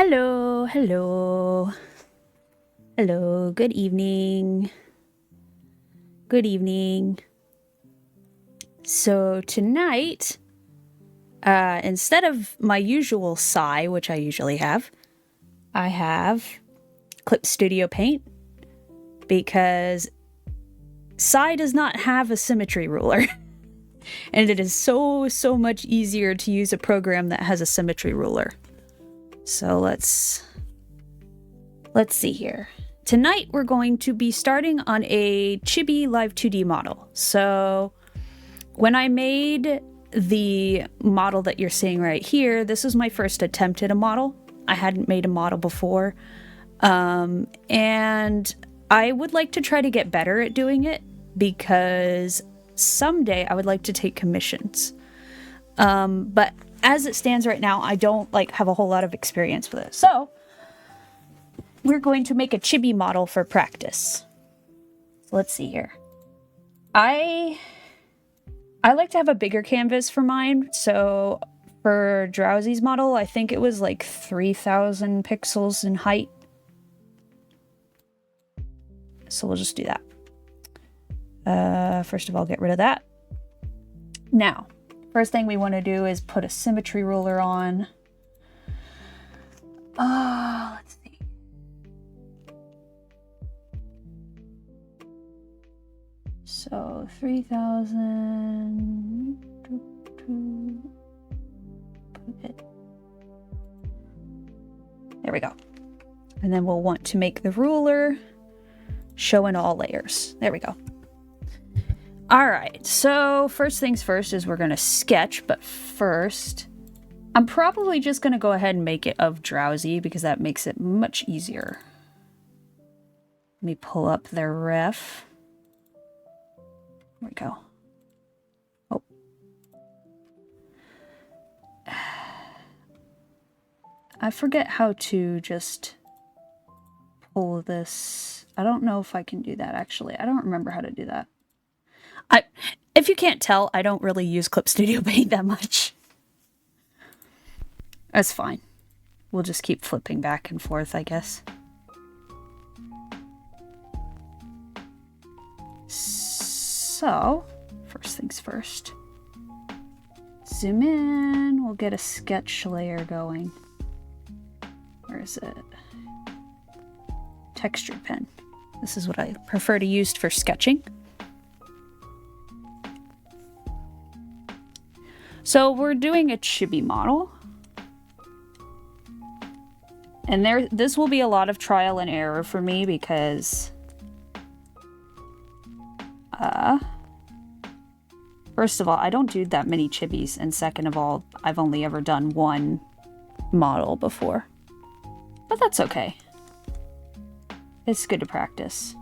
Hello, hello. Hello, good evening. Good evening. So tonight, instead of my usual Psy, which I usually have, I have Clip Studio Paint because Psy does not have a symmetry ruler. And it is so much easier to use a program that has a symmetry ruler. So let's see here. Tonight we're going to be starting on a Chibi Live2D model. So when I made the model that you're seeing right here, this is my first attempt at a model. I hadn't made a model before. And I would like to try to get better at doing it because someday I would like to take commissions. But as it stands right now, I don't have a whole lot of experience with it. So we're going to make a chibi model for practice. So let's see here. I like to have a bigger canvas for mine. So for Drowsy's model, I think it was like 3,000 pixels in height. So we'll just do that. First of all, get rid of that. Now, first thing we want to do is put a symmetry ruler on. Let's see. So 3,000. There we go. And then we'll want to make the ruler show in all layers. There we go. All right, so first things first is we're going to sketch, but first, I'm probably just going to go ahead and make it of Drowsy because that makes it much easier. Let me pull up their ref. There we go. Oh. I forget how to just pull this. I don't know if I can do that, actually. I don't remember how to do that. If you can't tell, I don't really use Clip Studio Paint that much. That's fine. We'll just keep flipping back and forth, I guess. So, first things first. Zoom in. We'll get a sketch layer going. Where is it? Texture pen. This is what I prefer to use for sketching. So we're doing a chibi model. And this will be a lot of trial and error for me because first of all, I don't do that many chibis, and second of all, I've only ever done one model before. But that's okay. It's good to practice.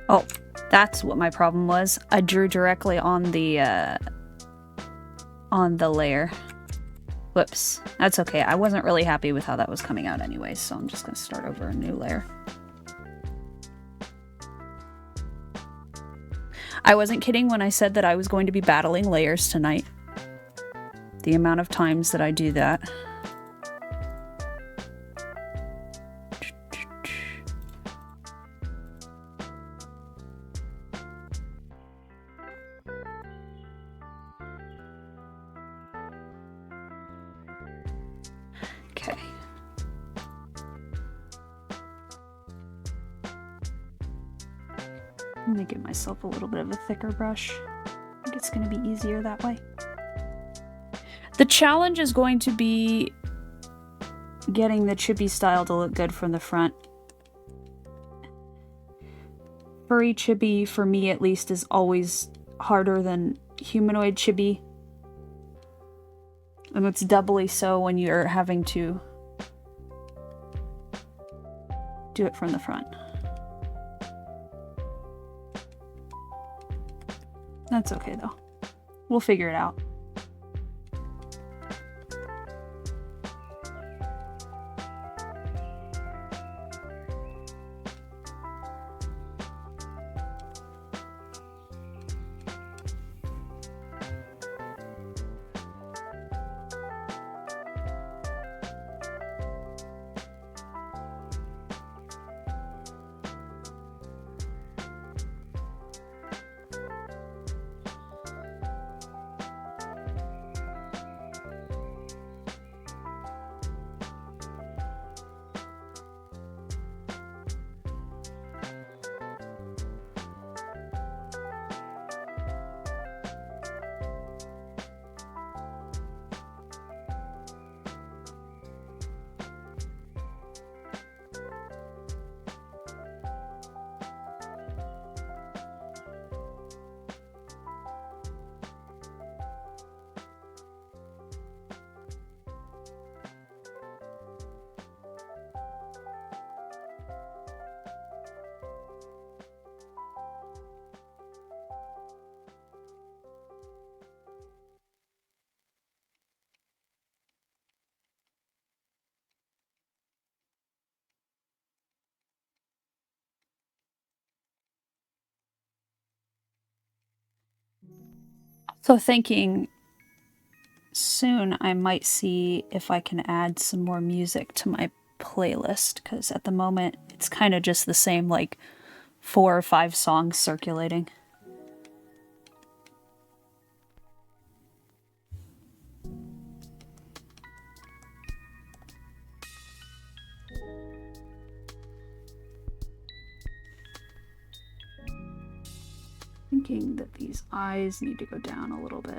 Oh, that's what my problem was. I drew directly on the layer. Whoops. That's okay. I wasn't really happy with how that was coming out anyway, so I'm just gonna start over a new layer. I wasn't kidding when I said that I was going to be battling layers tonight. The amount of times that I do that. Okay. Let me give myself a little bit of a thicker brush. I think it's going to be easier that way. The challenge is going to be getting the chibi style to look good from the front. Furry chibi, for me at least, is always harder than humanoid chibi. And it's doubly so when you're having to do it from the front. That's okay though. We'll figure it out. So thinking soon I might see if I can add some more music to my playlist, because at the moment it's kind of just the same like 4 or 5 songs circulating. Thinking that these eyes need to go down a little bit.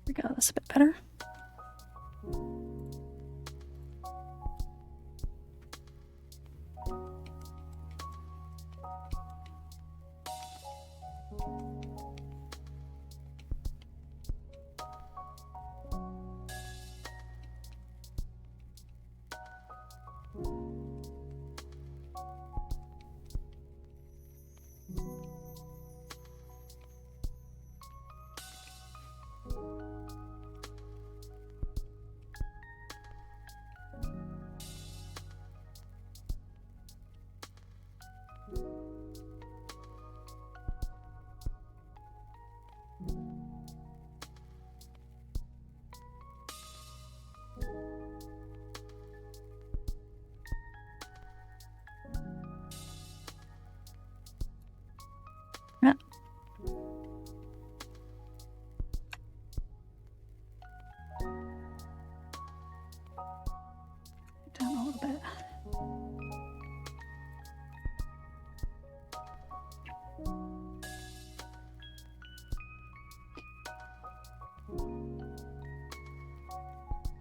There we go, that's a bit better. Yeah. Down a little bit.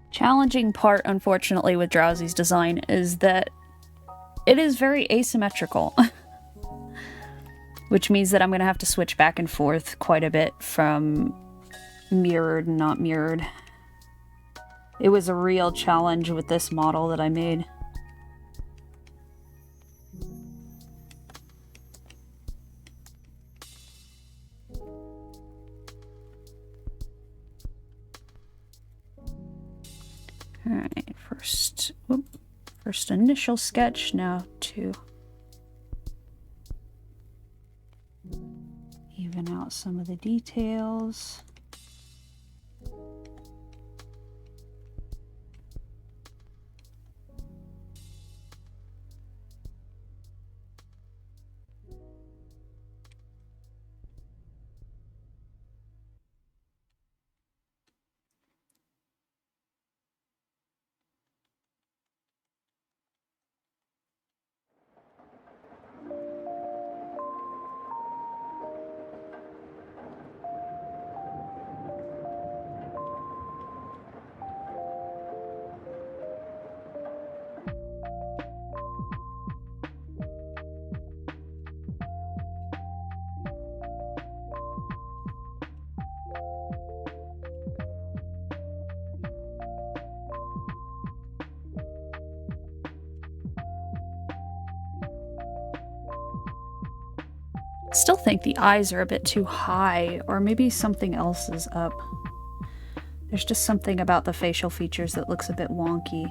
Challenging part, unfortunately, with Drowsy's design is that it is very asymmetrical. which means that I'm going to have to switch back and forth quite a bit from mirrored and not mirrored. It was a real challenge with this model that I made. Alright, first initial sketch, now to even out some of the details. Still think the eyes are a bit too high, or maybe something else is up. There's just something about the facial features that looks a bit wonky.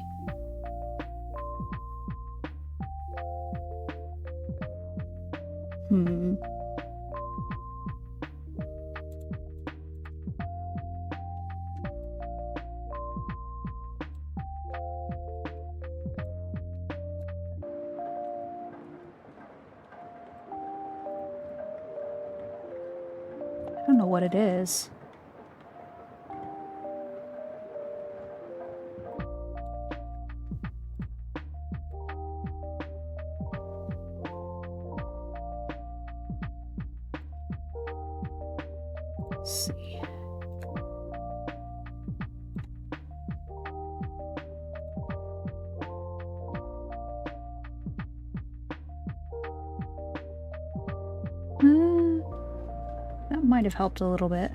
I don't know what it is. Let's see. That might have helped a little bit.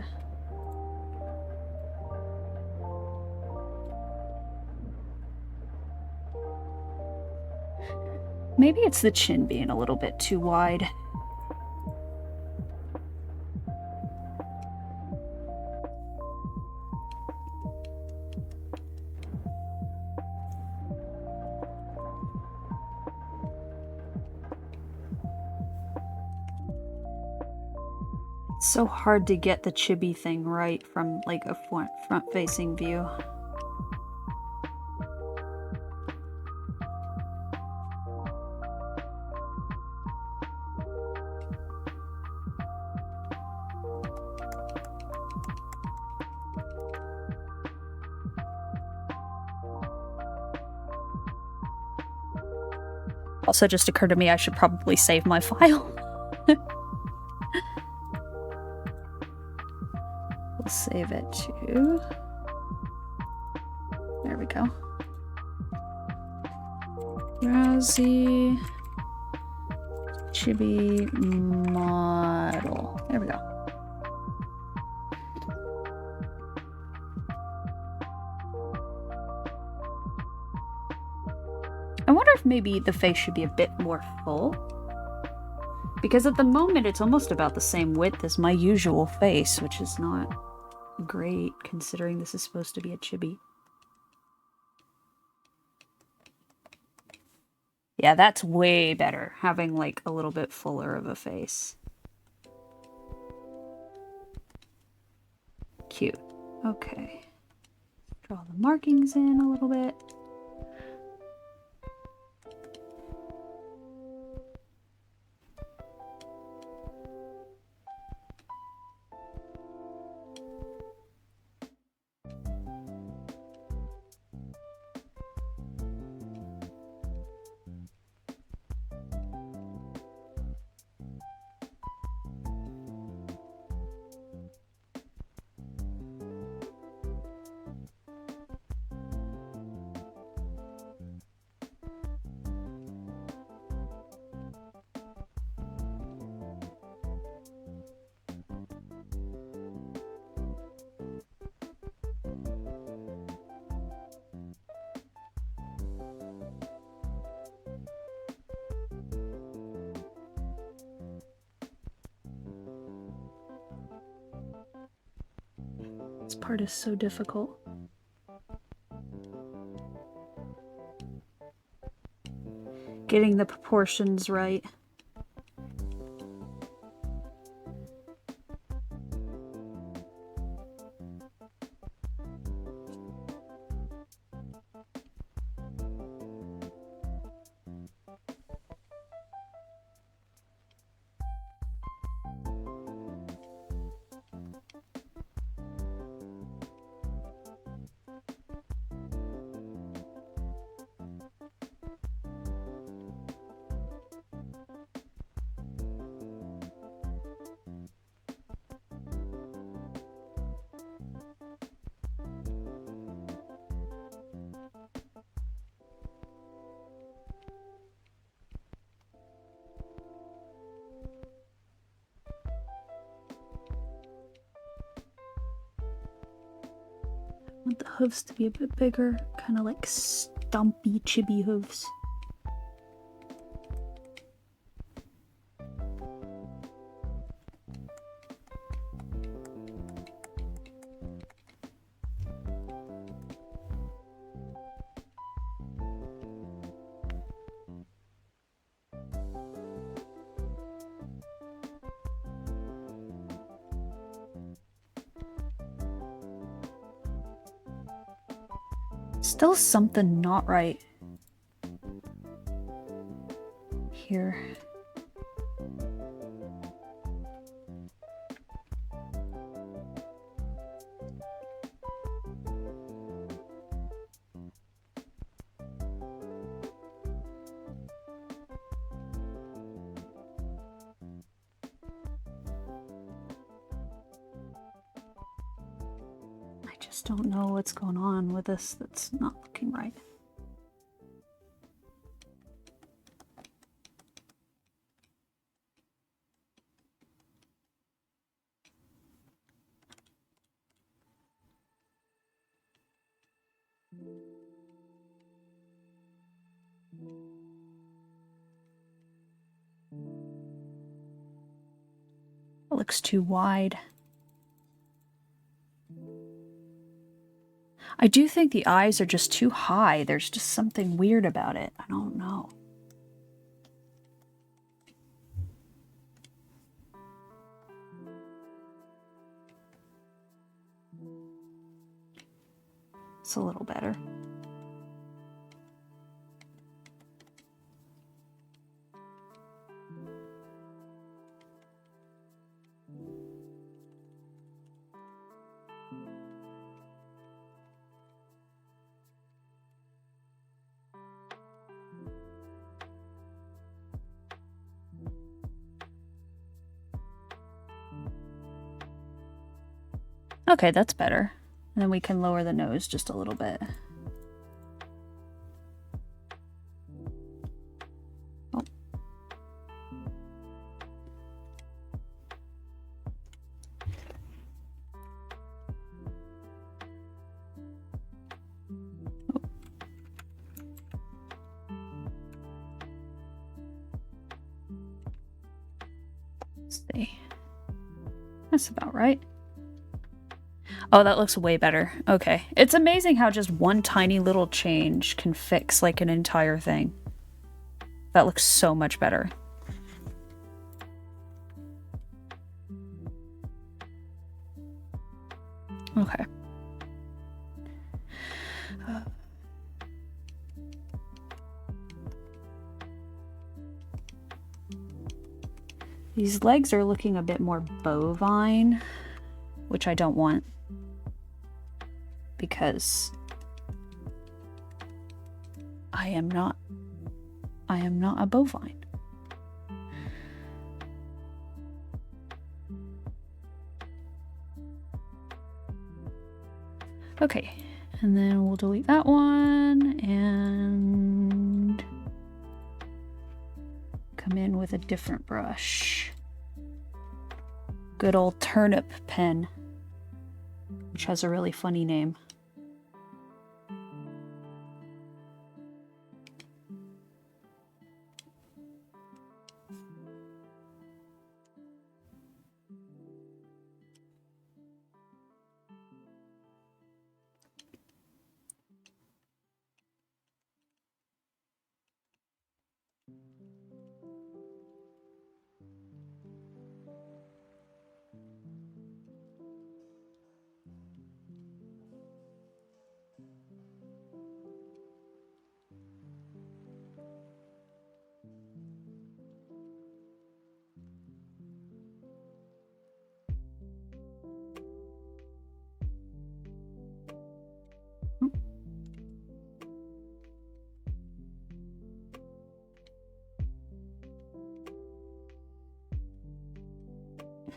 Maybe it's the chin being a little bit too wide. It's so hard to get the chibi thing right from like a front-facing view. Also just occurred to me I should probably save my file. We'll save it to... There we go. Rousey Chibi model. There we go. I wonder if maybe the face should be a bit more full. Because at the moment it's almost about the same width as my usual face, which is not great considering this is supposed to be a chibi. Yeah, that's way better, having like a little bit fuller of a face. Cute. Okay. Draw the markings in a little bit. This part is so difficult. Getting the proportions right. I want the hooves to be a bit bigger, kind of like stumpy chibi hooves. Still something not right here. I just don't know what's going on with this that's not looking right. It looks too wide. I do think the eyes are just too high. There's just something weird about it. I don't know. It's a little better. Okay, that's better. And then we can lower the nose just a little bit. Oh. Let's see. That's about right. Oh, that looks way better. Okay. It's amazing how just one tiny little change can fix like an entire thing. That looks so much better. Okay. These legs are looking a bit more bovine, which I don't want. Because I am not a bovine. Okay, and then we'll delete that one and come in with a different brush. Good old turnip pen, which has a really funny name.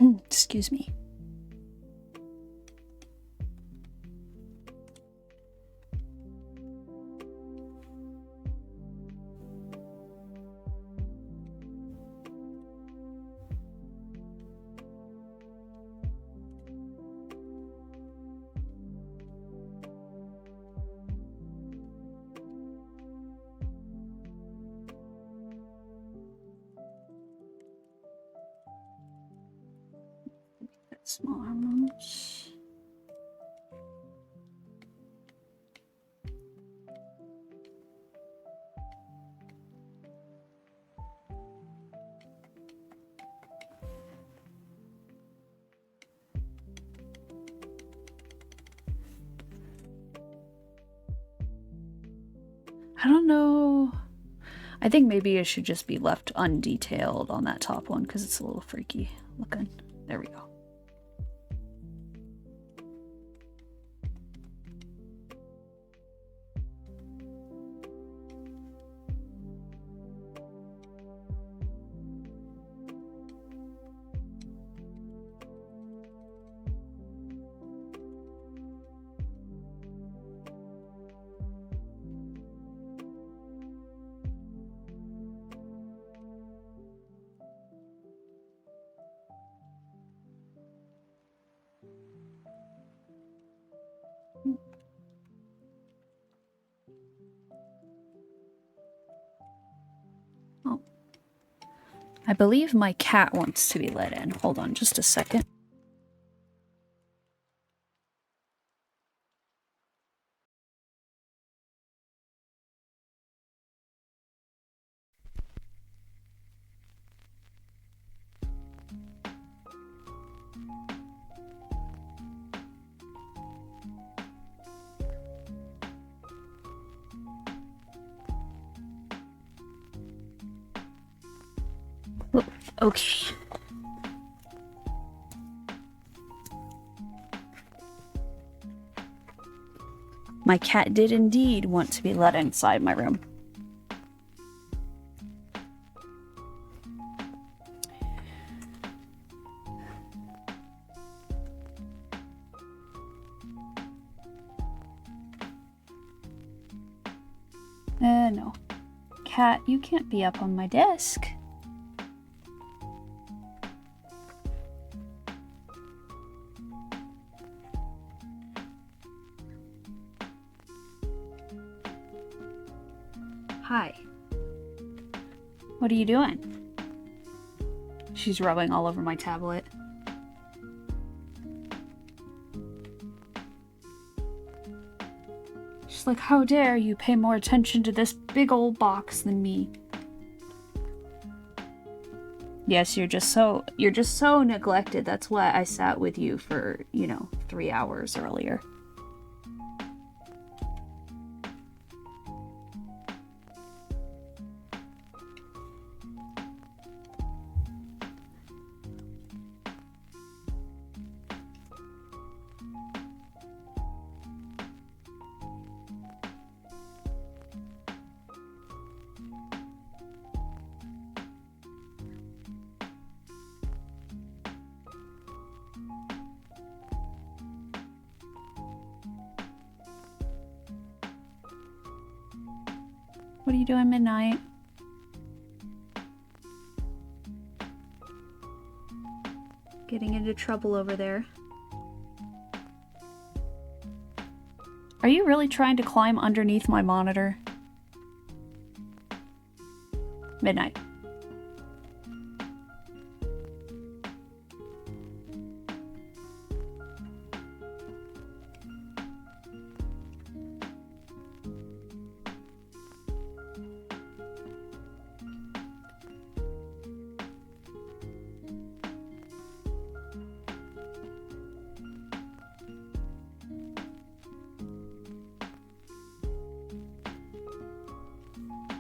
Excuse me. Smaller ones. I don't know. I think maybe it should just be left undetailed on that top one because it's a little freaky looking. There we go. Oh, I believe my cat wants to be let in. Hold on just a second. Okay. My cat did indeed want to be let inside my room. No. Cat, you can't be up on my desk. Hi. What are you doing? She's rubbing all over my tablet. She's like, how dare you pay more attention to this big old box than me. Yes, you're just so neglected. That's why I sat with you for, 3 hours earlier. What are you doing midnight? Getting into trouble over there. Are you really trying to climb underneath my monitor? Midnight.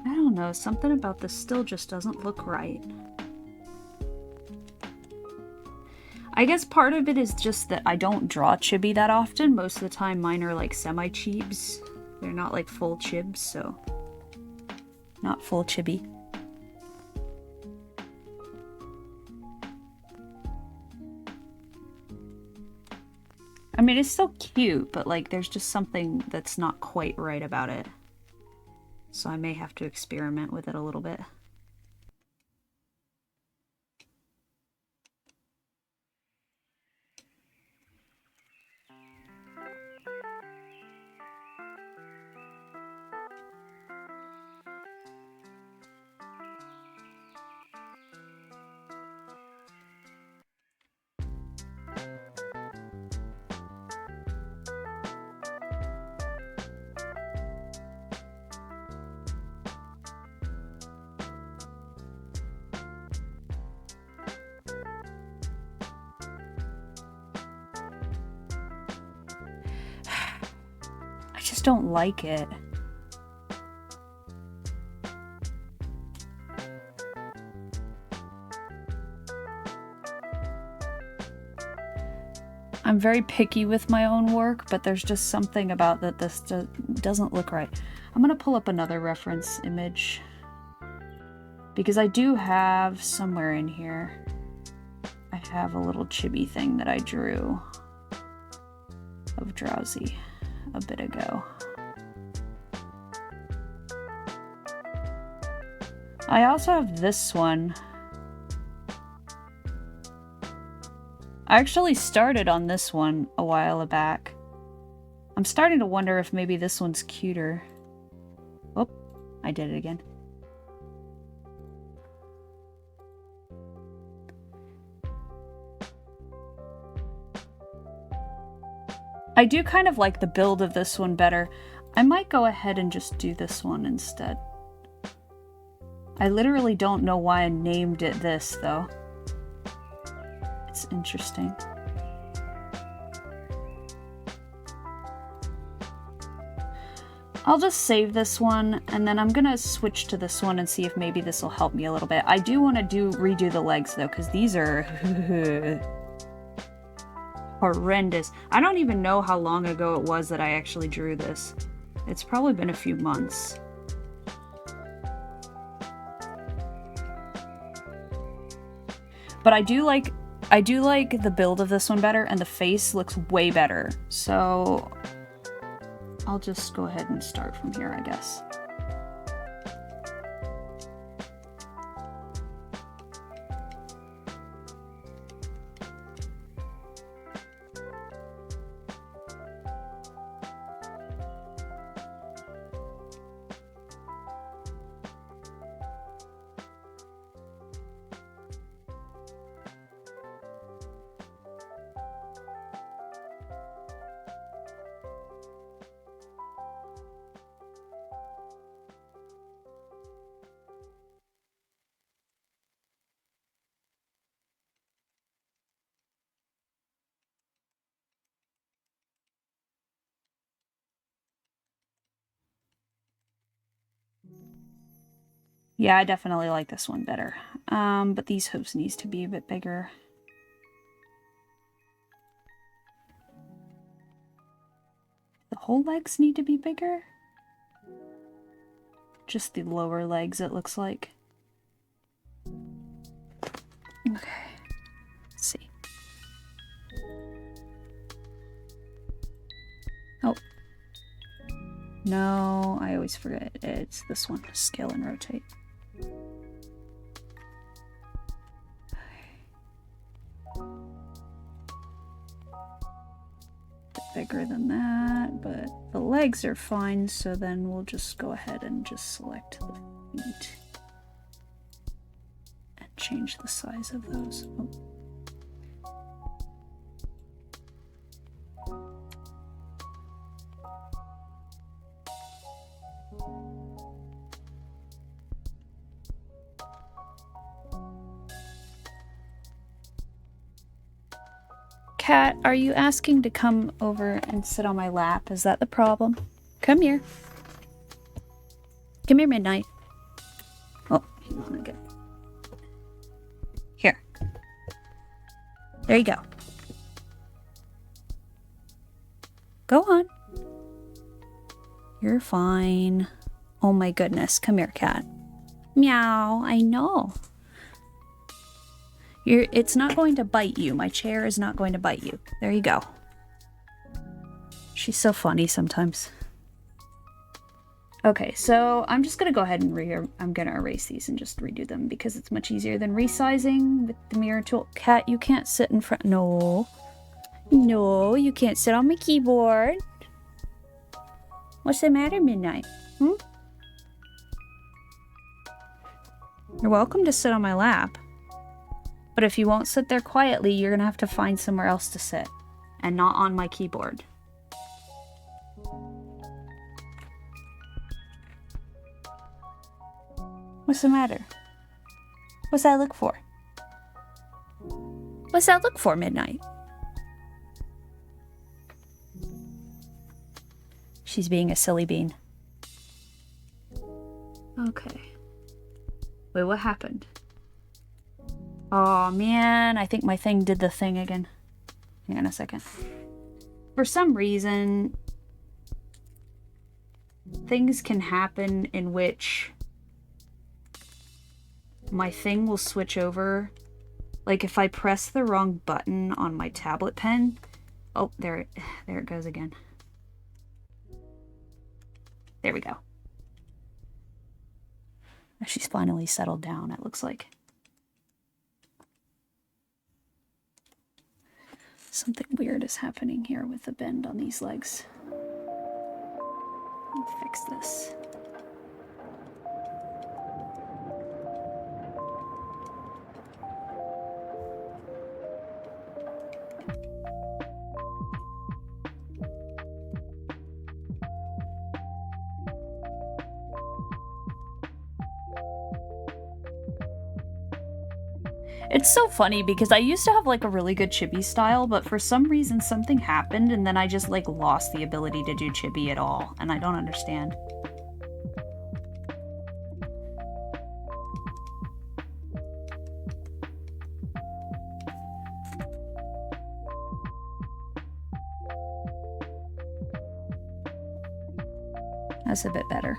I don't know, something about this still just doesn't look right. I guess part of it is just that I don't draw chibi that often. Most of the time mine are like semi-chibs. They're not like full chibs, so not full chibi. I mean, it's still cute, but like there's just something that's not quite right about it. So I may have to experiment with it a little bit. I just don't like it. I'm very picky with my own work, but there's just something about that this doesn't look right. I'm gonna pull up another reference image because I do have somewhere in here, I have a little chibi thing that I drew of Drowsy a bit ago. I also have this one. I actually started on this one a while back. I'm starting to wonder if maybe this one's cuter. Oh, I did it again. I do kind of like the build of this one better. I might go ahead and just do this one instead. I literally don't know why I named it this, though. It's interesting. I'll just save this one, and then I'm gonna switch to this one and see if maybe this will help me a little bit. I do want to redo the legs, though, because these are horrendous. I don't even know how long ago it was that I actually drew this. It's probably been a few months. But I do like the build of this one better, and the face looks way better. So I'll just go ahead and start from here, I guess. Yeah, I definitely like this one better. But these hooves needs to be a bit bigger. The whole legs need to be bigger? Just the lower legs, it looks like. Okay, let's see. Oh. No, I always forget. It's this one. Scale and rotate. Bigger than that, but the legs are fine, so then we'll just go ahead and just select the feet and change the size of those. Oh. Cat, are you asking to come over and sit on my lap? Is that the problem? Come here. Come here, Midnight. Oh, hang on again. Here. There you go. Go on. You're fine. Oh my goodness. Come here, Cat. Meow. I know. It's not going to bite you. My chair is not going to bite you. There you go. She's so funny sometimes. Okay, so I'm just gonna go ahead and I'm gonna erase these and just redo them because it's much easier than resizing with the mirror tool. Cat, you can't sit in front. No. No, you can't sit on my keyboard. What's the matter, Midnight? Hmm? You're welcome to sit on my lap. But if you won't sit there quietly, you're gonna have to find somewhere else to sit. And not on my keyboard. What's the matter? What's that look for? What's that look for, Midnight? She's being a silly bean. Okay. Wait, what happened? Oh man, I think my thing did the thing again. Hang on a second. For some reason, things can happen in which my thing will switch over. Like if I press the wrong button on my tablet pen. Oh, there it goes again. There we go. She's finally settled down, it looks like. Something weird is happening here with the bend on these legs. Let me fix this. It's so funny because I used to have like a really good chibi style, but for some reason something happened and then I just like lost the ability to do chibi at all, and I don't understand. That's a bit better.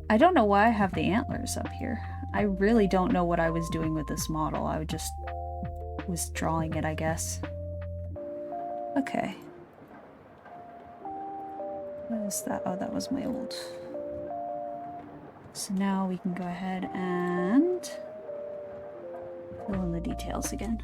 I don't know why I have the antlers up here. I really don't know what I was doing with this model. I just was drawing it, I guess. Okay. What is that? Oh, that was my old. So now we can go ahead and fill in the details again.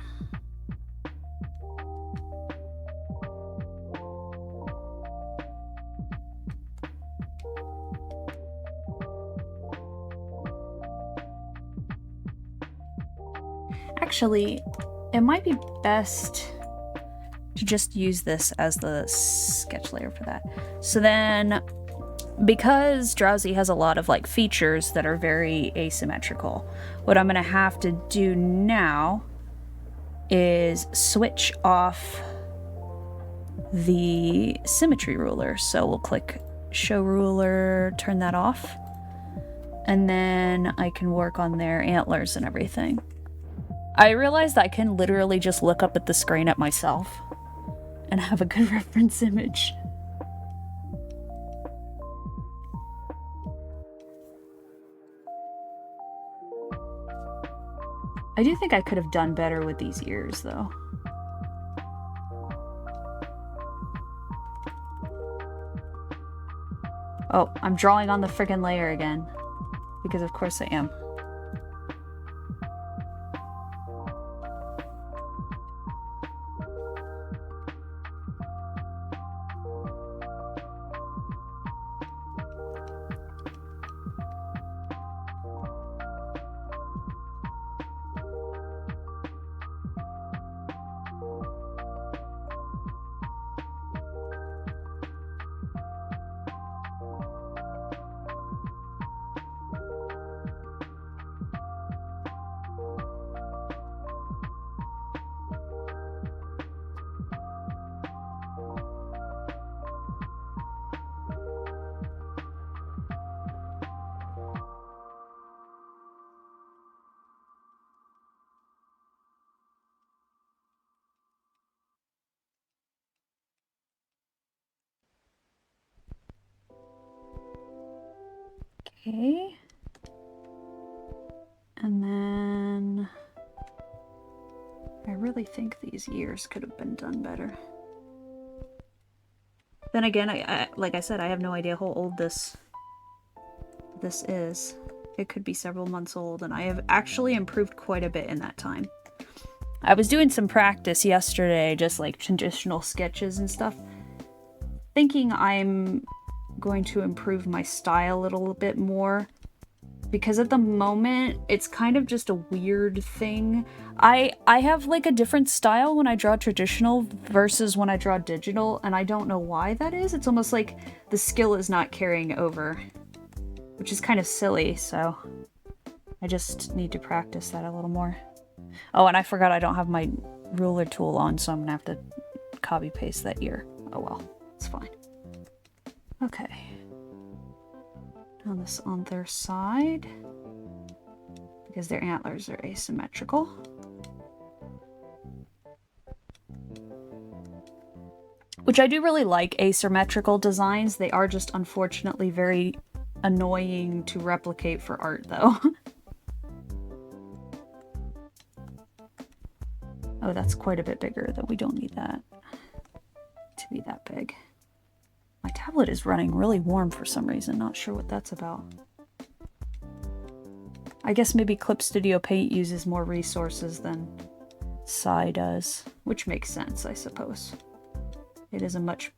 Actually, it might be best to just use this as the sketch layer for that. So then, because Drowsy has a lot of like features that are very asymmetrical, what I'm gonna have to do now is switch off the symmetry ruler. So we'll click show ruler, turn that off, and then I can work on their antlers and everything. I realized I can literally just look up at the screen at myself and have a good reference image. I do think I could have done better with these ears, though. Oh, I'm drawing on the friggin' layer again. Because of course I am. Okay. And then I really think these ears could have been done better. Then again, like I said, I have no idea how old this is. It could be several months old, and I have actually improved quite a bit in that time. I was doing some practice yesterday, just like traditional sketches and stuff, thinking I'm going to improve my style a little bit more, because at the moment it's kind of just a weird thing. I have like a different style when I draw traditional versus when I draw digital, and I don't know why that is. It's almost like the skill is not carrying over, which is kind of silly, so I just need to practice that a little more. Oh, and I forgot I don't have my ruler tool on, so I'm gonna have to copy paste that ear. Oh well, it's fine. Okay. Now this on their side, because their antlers are asymmetrical. Which I do really like asymmetrical designs. They are just unfortunately very annoying to replicate for art, though. Oh, that's quite a bit bigger, though. We don't need that to be that big. My tablet is running really warm for some reason. Not sure what that's about. I guess maybe Clip Studio Paint uses more resources than Sai does, which makes sense, I suppose. It is a much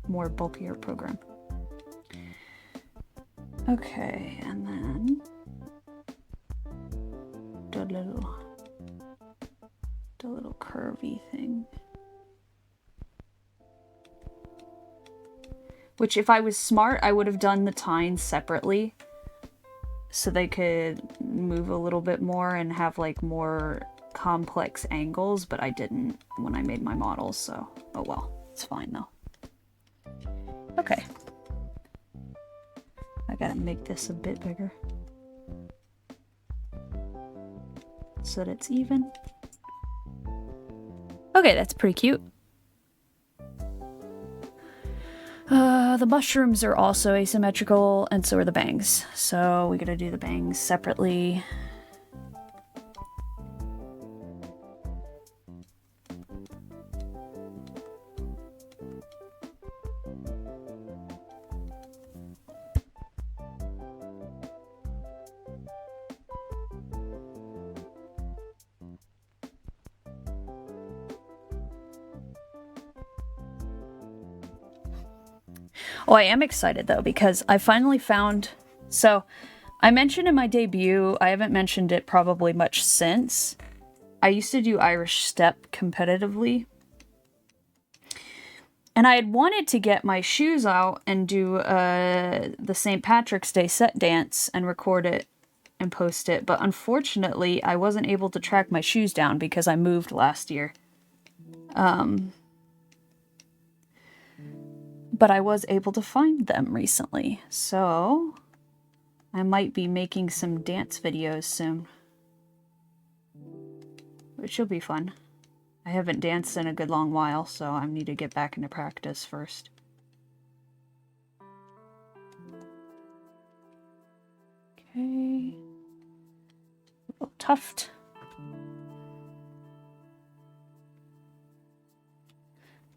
more bulkier program. Okay, and then the little curvy thing. Which, if I was smart, I would have done the tines separately, so they could move a little bit more and have like more complex angles, but I didn't when I made my models, so oh well, it's fine though. Okay. I gotta make this a bit bigger so that it's even. Okay, that's pretty cute. The mushrooms are also asymmetrical, and so are the bangs. So we gotta do the bangs separately. Oh, I am excited though, because I finally found, so I mentioned in my debut, I haven't mentioned it probably much since. I used to do Irish step competitively. And I had wanted to get my shoes out and do the St. Patrick's Day set dance and record it and post it. But unfortunately, I wasn't able to track my shoes down because I moved last year. But I was able to find them recently, so I might be making some dance videos soon, which will be fun. I haven't danced in a good long while, so I need to get back into practice first. Okay, a little tuft.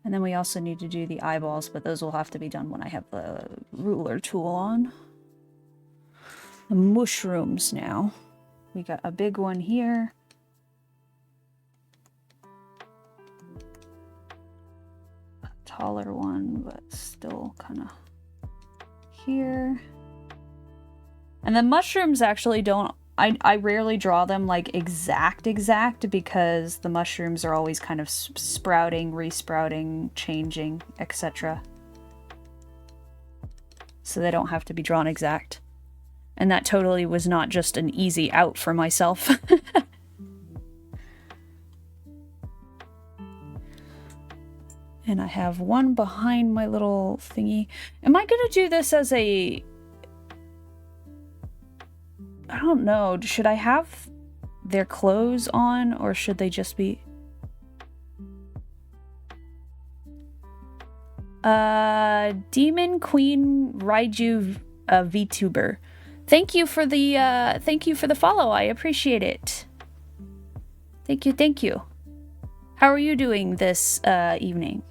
And then we also need to do the eyeballs, but those will have to be done when I have the ruler tool on. The mushrooms now. We got a big one here. A taller one, but still kind of here. And the mushrooms actually don't... I rarely draw them like exact because the mushrooms are always kind of sprouting, resprouting, changing, etc. So they don't have to be drawn exact. And that totally was not just an easy out for myself. And I have one behind my little thingy. Am I gonna do this as a... I don't know. Should I have their clothes on, or should they just be... Demon Queen Raiju VTuber. Thank you for the follow. I appreciate it. Thank you. How are you doing this evening?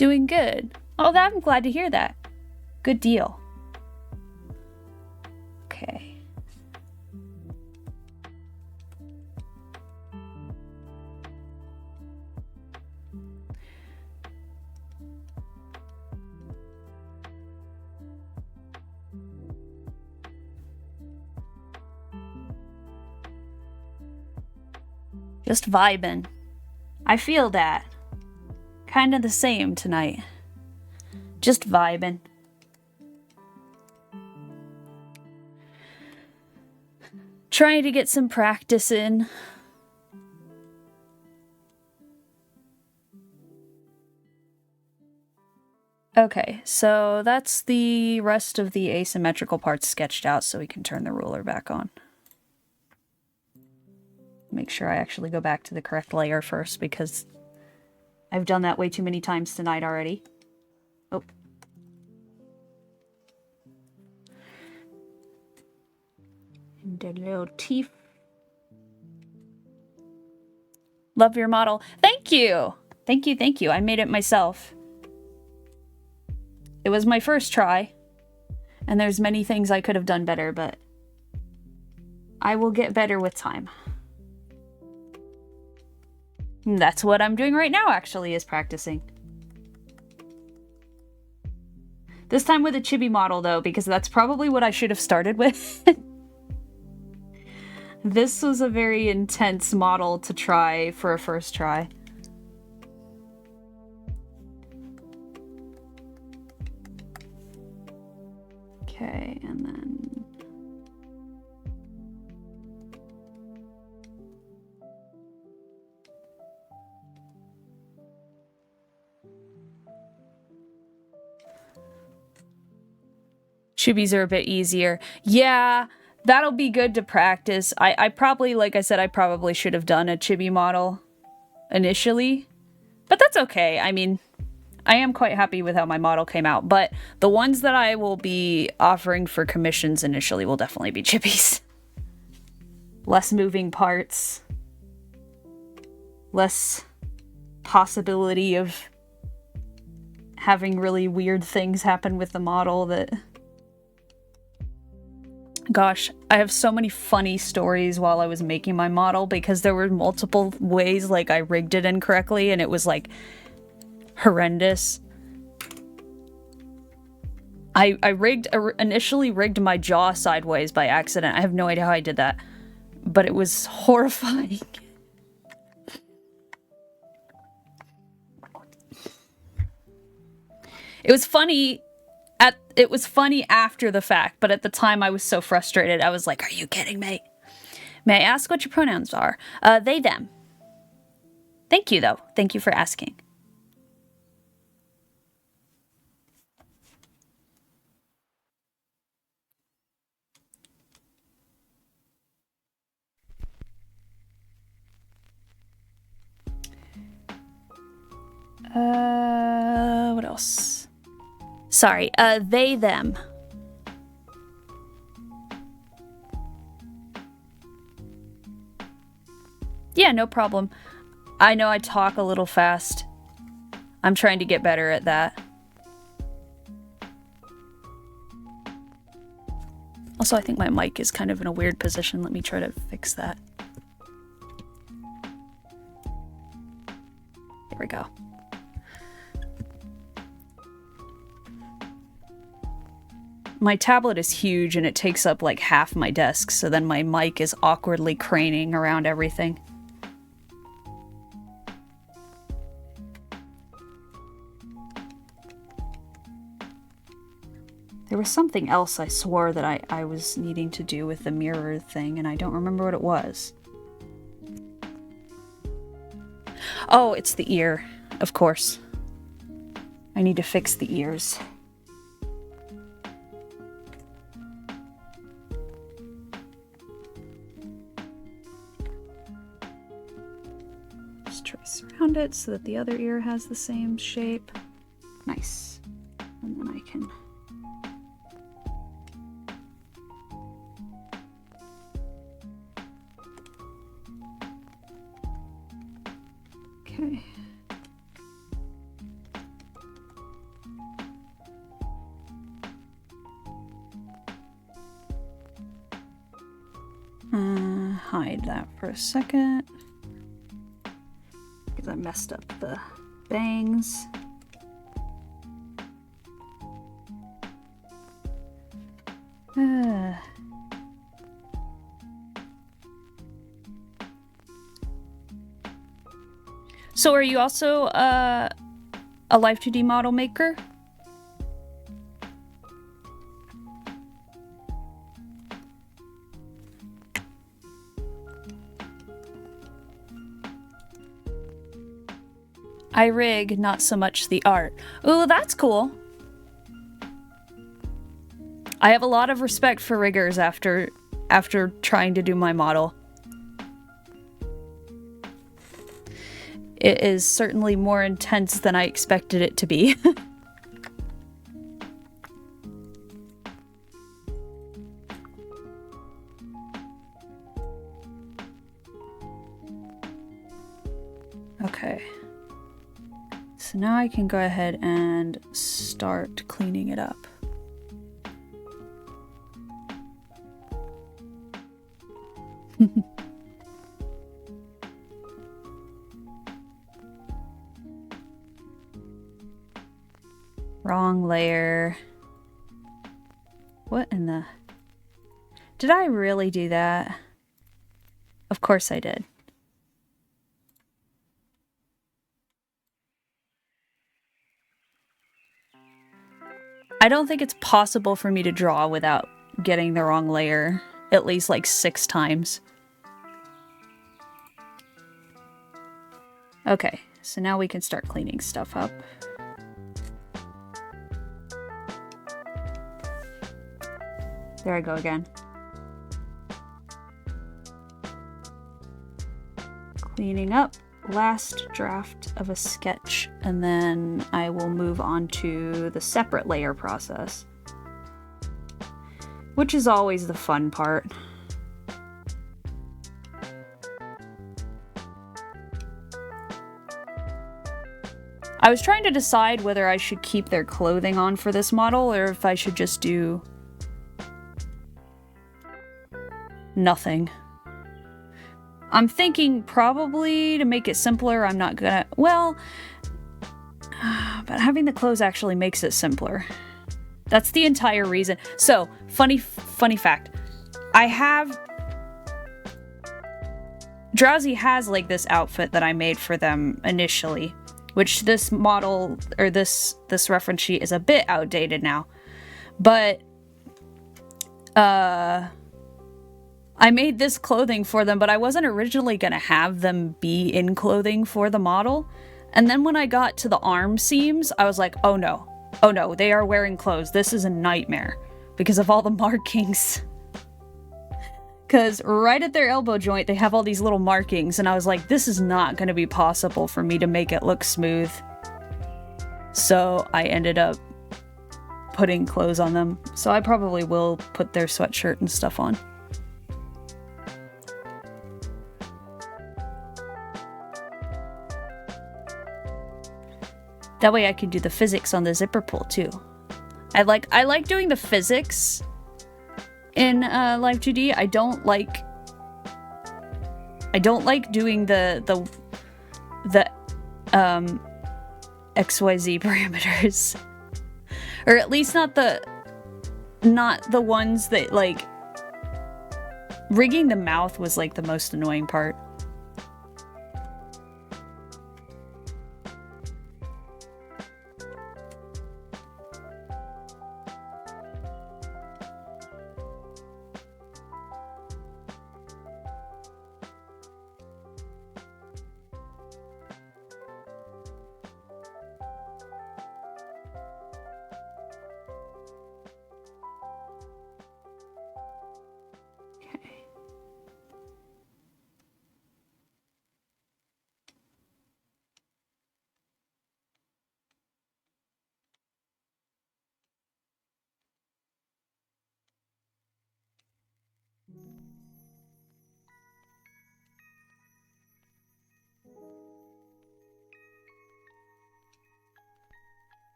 Doing good. Oh, I'm glad to hear that. Good deal. Okay. Just vibing. I feel that. Kind of the same tonight. Just vibing. Trying to get some practice in. Okay, so that's the rest of the asymmetrical parts sketched out, so we can turn the ruler back on. Make sure I actually go back to the correct layer first, because I've done that way too many times tonight already. Oh. And the little teeth. Love your model. Thank you! Thank you, thank you. I made it myself. It was my first try. And there's many things I could have done better, but I will get better with time. And that's what I'm doing right now, actually, is practicing. This time with a chibi model, though, because that's probably what I should have started with. This was a very intense model to try for a first try. Okay, and then... Chibis are a bit easier. Yeah, that'll be good to practice. I probably, like I said, I probably should have done a chibi model initially. But that's okay. I mean, I am quite happy with how my model came out. But the ones that I will be offering for commissions initially will definitely be chibis. Less moving parts. Less possibility of having really weird things happen with the model that... Gosh, I have so many funny stories while I was making my model because there were multiple ways like I rigged it incorrectly and it was like horrendous. I initially rigged my jaw sideways by accident. I have no idea how I did that, but it was horrifying. It was funny. It was funny after the fact, but at the time I was so frustrated. I was like, are you kidding me? May I ask what your pronouns are? They, them. Thank you, though. Thank you for asking. What else? Sorry, they, them. Yeah, no problem. I know I talk a little fast. I'm trying to get better at that. Also, I think my mic is kind of in a weird position. Let me try to fix that. There we go. My tablet is huge and it takes up like half my desk, so then my mic is awkwardly craning around everything. There was something else I swore that I was needing to do with the mirror thing, and I don't remember what it was. Oh, it's the ear, of course. I need to fix the ears. Just trace around it so that the other ear has the same shape. Nice. And then I can... Okay. Hide that for a second. Because I messed up the bangs. So are you also a Live2D model maker? I rig, not so much the art. Ooh, that's cool. I have a lot of respect for riggers after trying to do my model. It is certainly more intense than I expected it to be. Okay. So now I can go ahead and start cleaning it up. Wrong layer. What in the... Did I really do that? Of course I did. I don't think it's possible for me to draw without getting the wrong layer at least like 6 times. Okay, so now we can start cleaning stuff up. There I go again. Cleaning up. Last draft of a sketch, and then I will move on to the separate layer process, which is always the fun part. I was trying to decide whether I should keep their clothing on for this model or if I should just do nothing. I'm thinking probably to make it simpler, I'm not gonna... Well, but having the clothes actually makes it simpler. That's the entire reason. So, funny fact. I have... Drowsy has like this outfit that I made for them initially, which this model, or this reference sheet is a bit outdated now. But, I made this clothing for them, but I wasn't originally going to have them be in clothing for the model. And then when I got to the arm seams, I was like, oh no, they are wearing clothes. This is a nightmare because of all the markings. Because right at their elbow joint, they have all these little markings. And I was like, this is not going to be possible for me to make it look smooth. So I ended up putting clothes on them. So I probably will put their sweatshirt and stuff on. That way I can do the physics on the zipper pull too. I like doing the physics in Live2D. I don't like doing the XYZ parameters. Or at least not the ones that like rigging the mouth was like the most annoying part.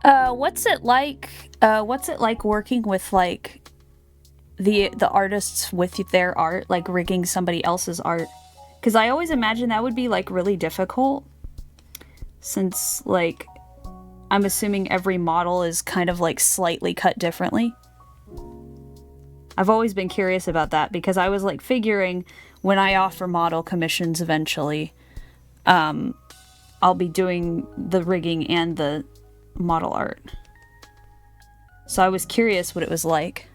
What's it like? What's it like working with like the artists with their art, like rigging somebody else's art? Because I always imagine that would be like really difficult, since like I'm assuming every model is kind of like slightly cut differently. I've always been curious about that because I was like figuring when I offer model commissions eventually, I'll be doing the rigging and the model art. So I was curious what it was like.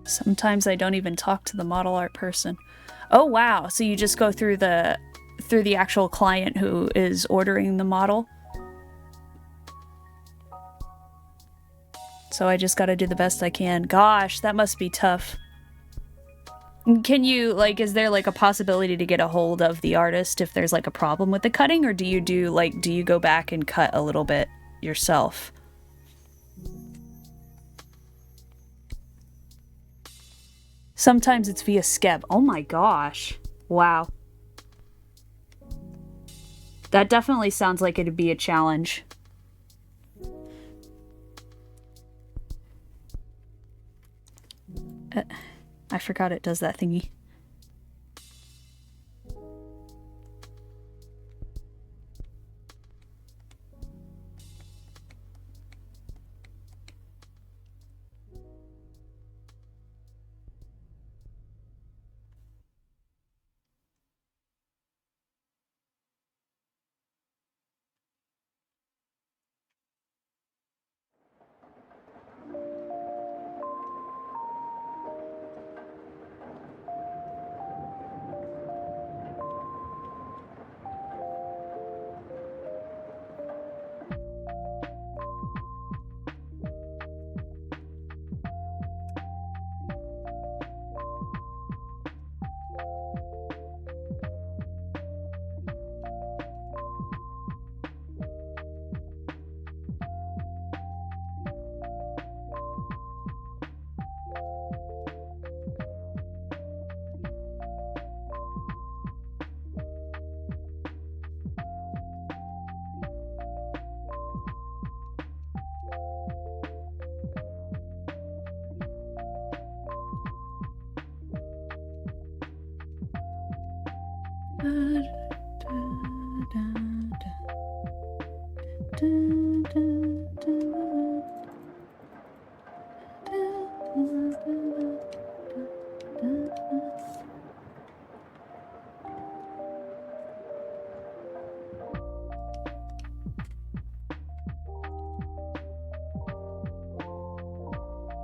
Sometimes I don't even talk to the model art person. Oh wow, so you just go through the actual client who is ordering the model? So I just gotta do the best I can. Gosh, that must be tough. Can you, like, is there like a possibility to get a hold of the artist if there's like a problem with the cutting, or do you go back and cut a little bit yourself? Sometimes it's via Skeb. Oh my gosh. Wow. That definitely sounds like it'd be a challenge. I forgot it does that thingy.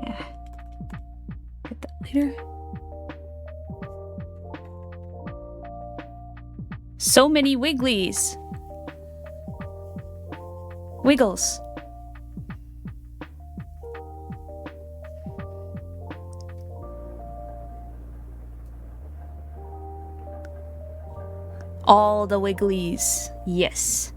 Yeah. Get that later. So many wigglies. Wiggles. All the wigglies. Yes.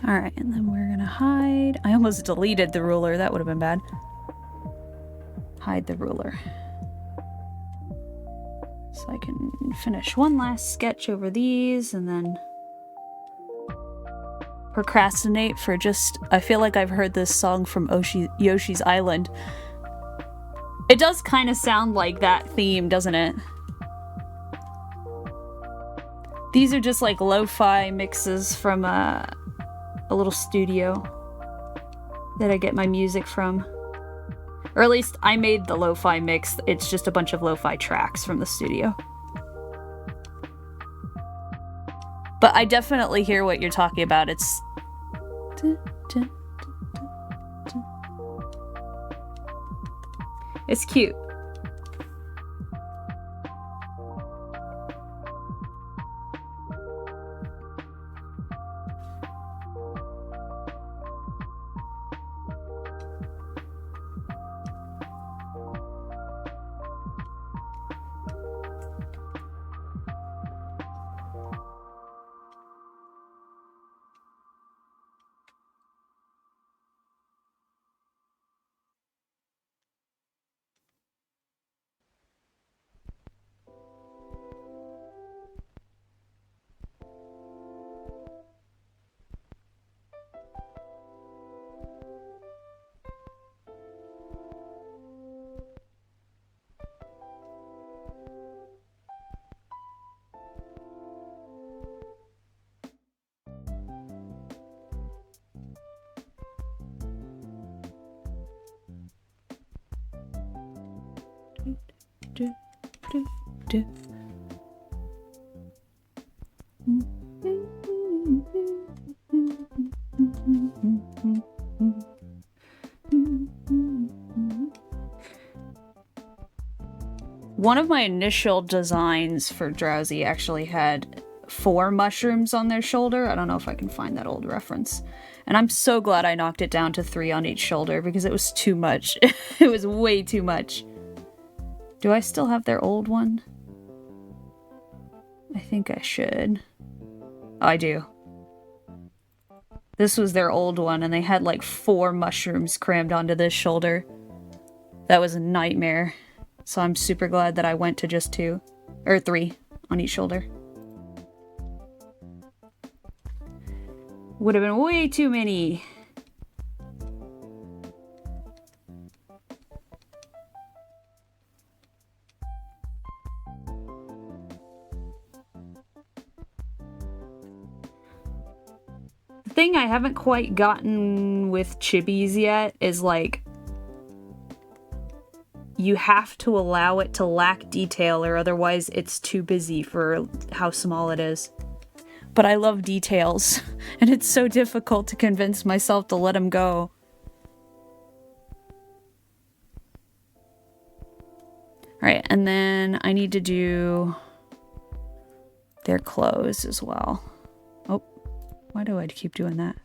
Alright, and then we're gonna hide. I almost deleted the ruler. That would have been bad. Hide the ruler. So I can finish one last sketch over these and then procrastinate for just... I feel like I've heard this song from Yoshi's Island. It does kind of sound like that theme, doesn't it? These are just like lo-fi mixes from a little studio that I get my music from. Or at least I made the lo-fi mix. It's just a bunch of lo-fi tracks from the studio. But I definitely hear what you're talking about. It's cute. One of my initial designs for Drowsy actually had 4 mushrooms on their shoulder. I don't know if I can find that old reference. And I'm so glad I knocked it down to 3 on each shoulder because it was too much. It was way too much. Do I still have their old one? I think I should. Oh, I do. This was their old one, and they had like 4 mushrooms crammed onto this shoulder. That was a nightmare. So I'm super glad that I went to just 2. Or 3 on each shoulder. Would have been way too many. The thing I haven't quite gotten with chibis yet is like you have to allow it to lack detail or otherwise it's too busy for how small it is. But I love details, and it's so difficult to convince myself to let them go. Alright, and then I need to do their clothes as well. Oh, why do I keep doing that?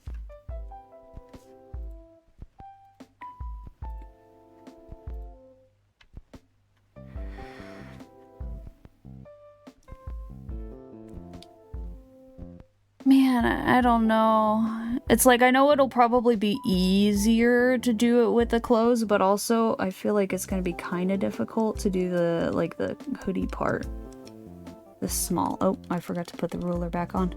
Man, I don't know. It's like, I know it'll probably be easier to do it with the clothes, but also I feel like it's gonna be kind of difficult to do the, like, the hoodie part. The small. Oh, I forgot to put the ruler back on.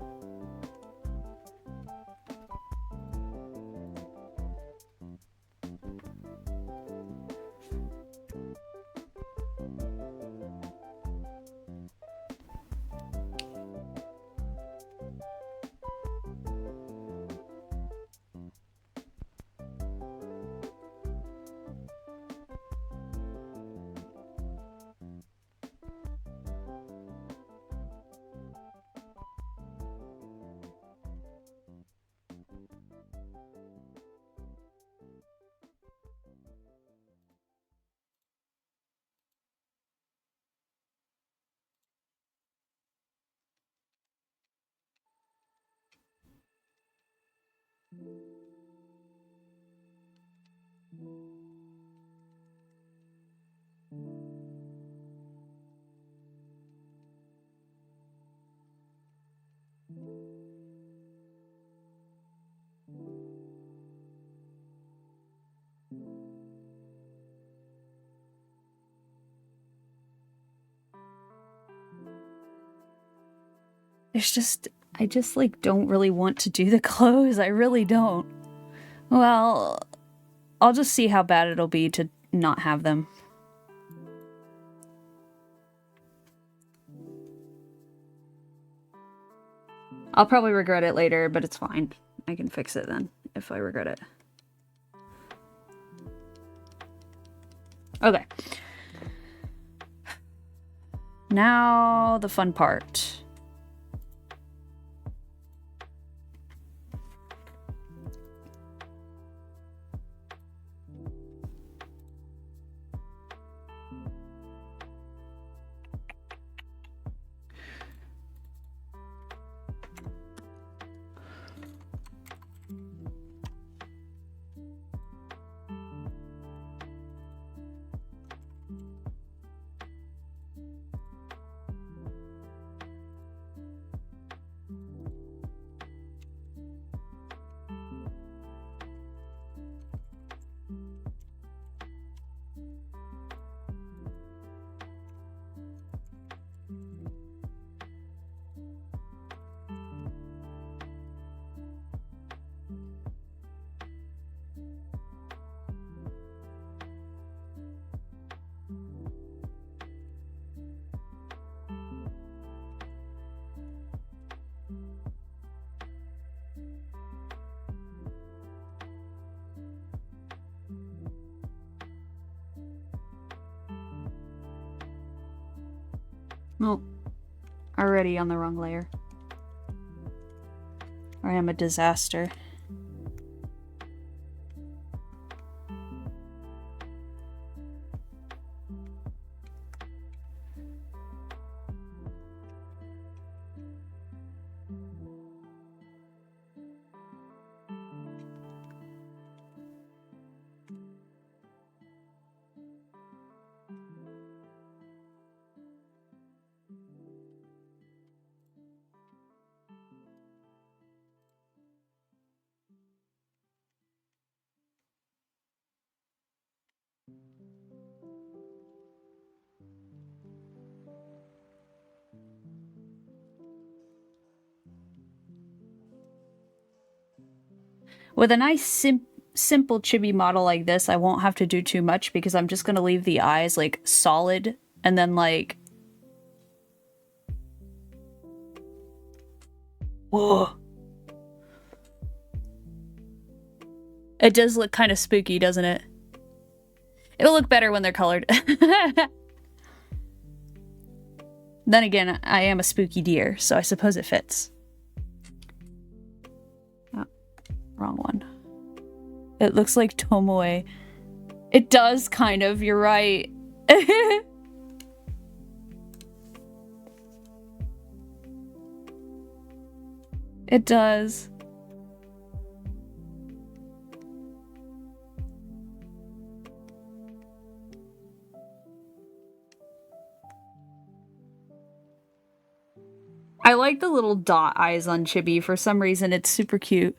There's just, I just like don't really want to do the clothes. I really don't. Well, I'll just see how bad it'll be to not have them. I'll probably regret it later, but it's fine. I can fix it then if I regret it. Okay. Now the fun part. Oh, already on the wrong layer. I am a disaster. With a nice simple chibi model like this, I won't have to do too much because I'm just gonna leave the eyes like solid and then like... Whoa. It does look kind of spooky, doesn't it? It'll look better when they're colored. Then again, I am a spooky deer, so I suppose it fits. Oh, wrong one. It looks like Tomoe. It does, kind of. You're right. It does. I like the little dot eyes on Chibi. For some reason, it's super cute.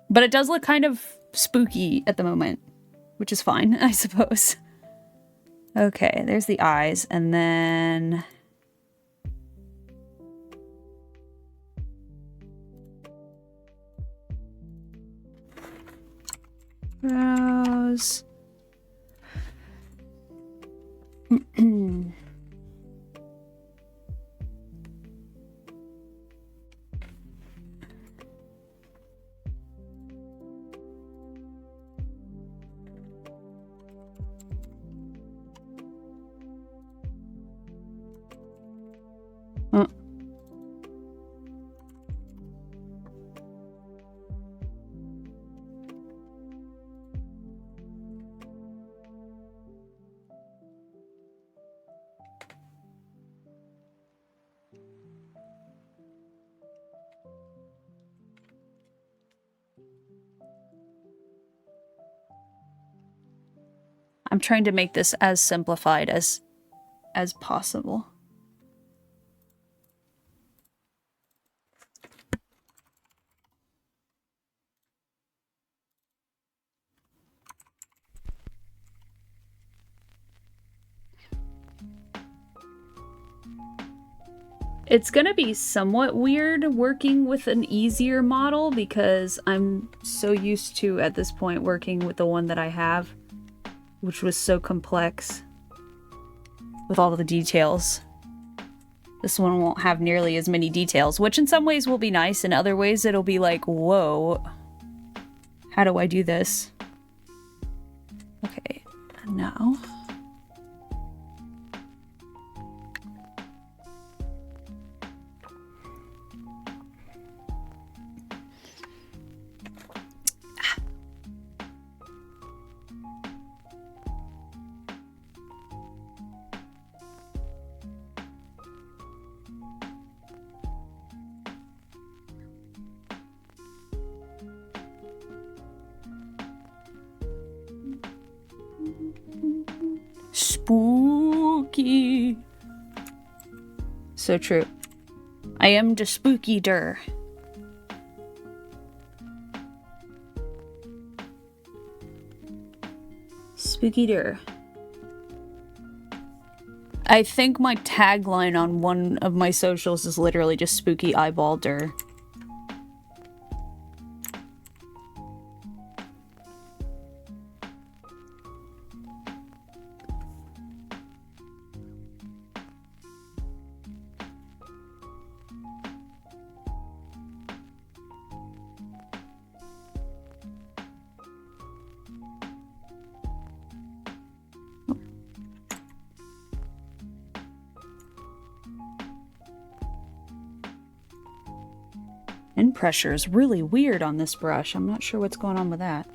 But it does look kind of spooky at the moment, which is fine, I suppose. Okay, there's the eyes, and then... brows. I'm trying to make this as simplified as possible. It's gonna be somewhat weird working with an easier model because I'm so used to, at this point, working with the one that I have, which was so complex with all of the details. This one won't have nearly as many details, which in some ways will be nice, in other ways it'll be like, whoa, how do I do this? Okay, now... Spooky. So true. I am the spooky-der. Spooky-der. I think my tagline on one of my socials is literally just spooky eyeball-der. End pressure is really weird on this brush. I'm not sure what's going on with that.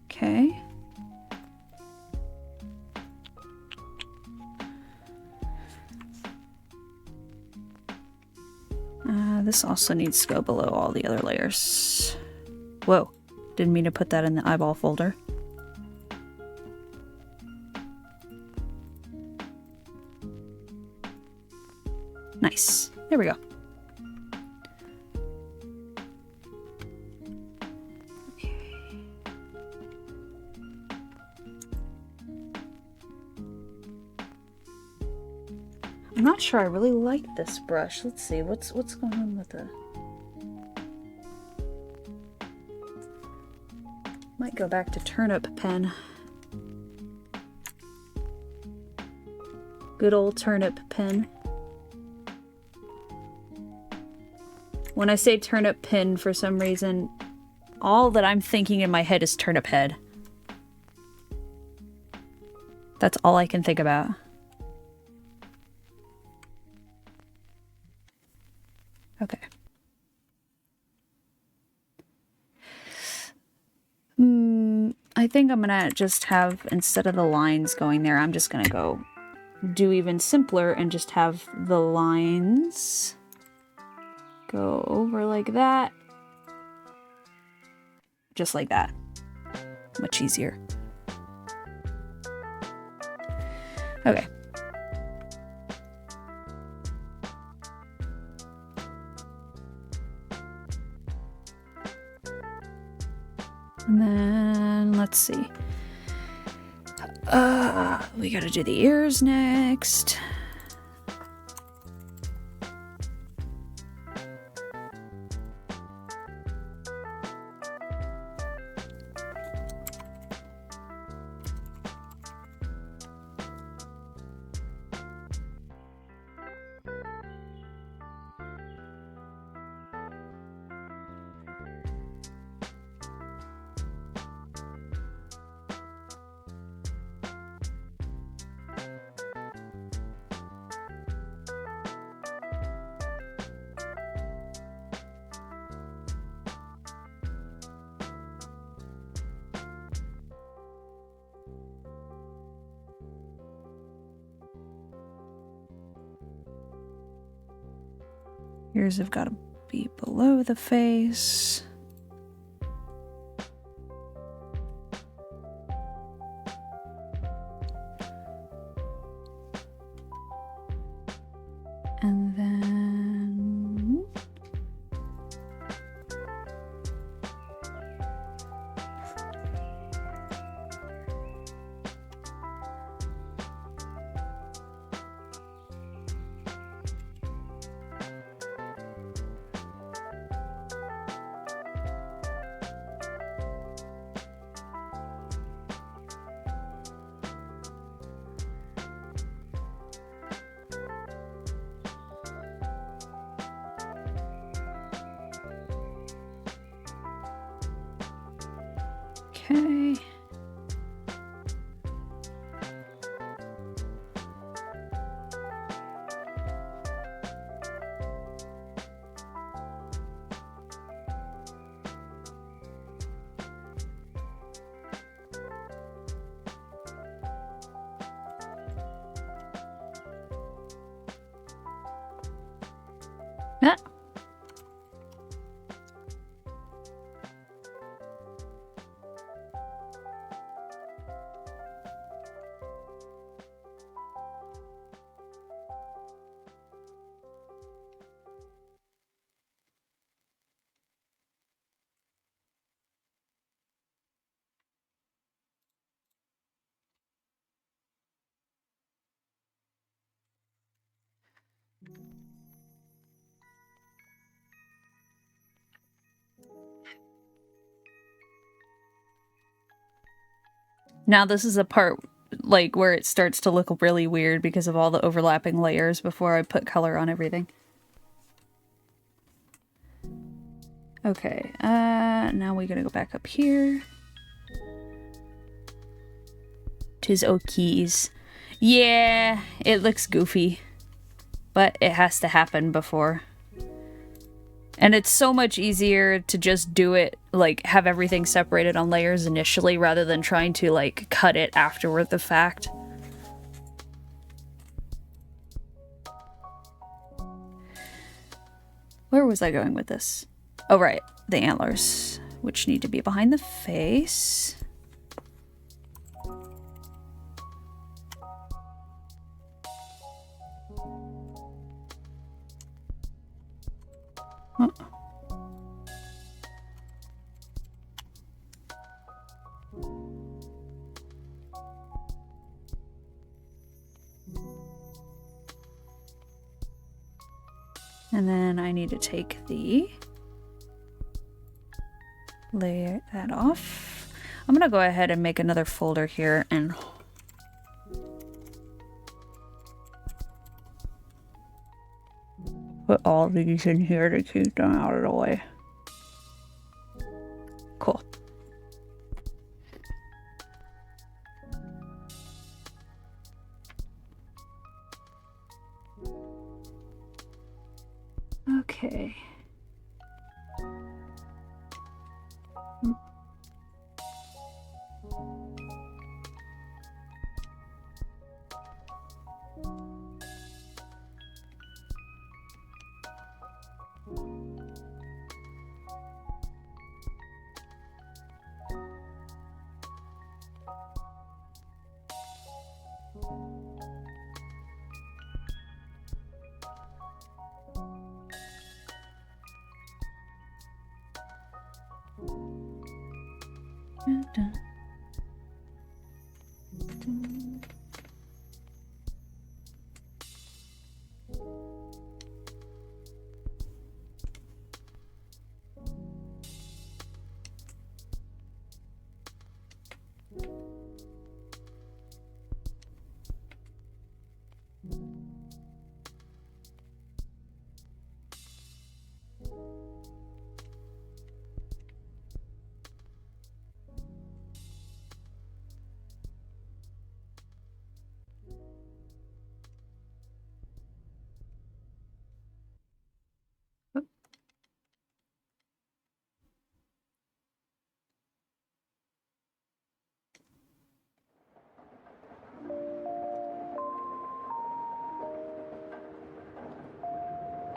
Okay. This also needs to go below all the other layers. Whoa, didn't mean to put that in the eyeball folder. Nice. There we go. Okay. I'm not sure I really like this brush. Let's see, what's going on with the... Might go back to turnip pen. Good old turnip pen. When I say turnip pin, for some reason, all that I'm thinking in my head is turnip head. That's all I can think about. Okay. I think I'm gonna just have, instead of the lines going there, I'm just gonna go do even simpler and just have the lines go over like that. Just like that. Much easier. Okay. And then, let's see. We gotta do the ears next. Ears have got to be below the face. And then... Okay. Ah. Now this is a part like where it starts to look really weird because of all the overlapping layers before I put color on everything. Okay, now we're gonna go back up here. 'Tis O keys. Yeah, it looks goofy, but it has to happen before. And it's so much easier to just do it, like, have everything separated on layers initially rather than trying to, like, cut it afterward the fact. Where was I going with this? Oh, right. The antlers, which need to be behind the face. Oh. And then I need to take the layer that off. I'm gonna go ahead and make another folder here and put all these in here to keep them out of the way. Cool. Okay.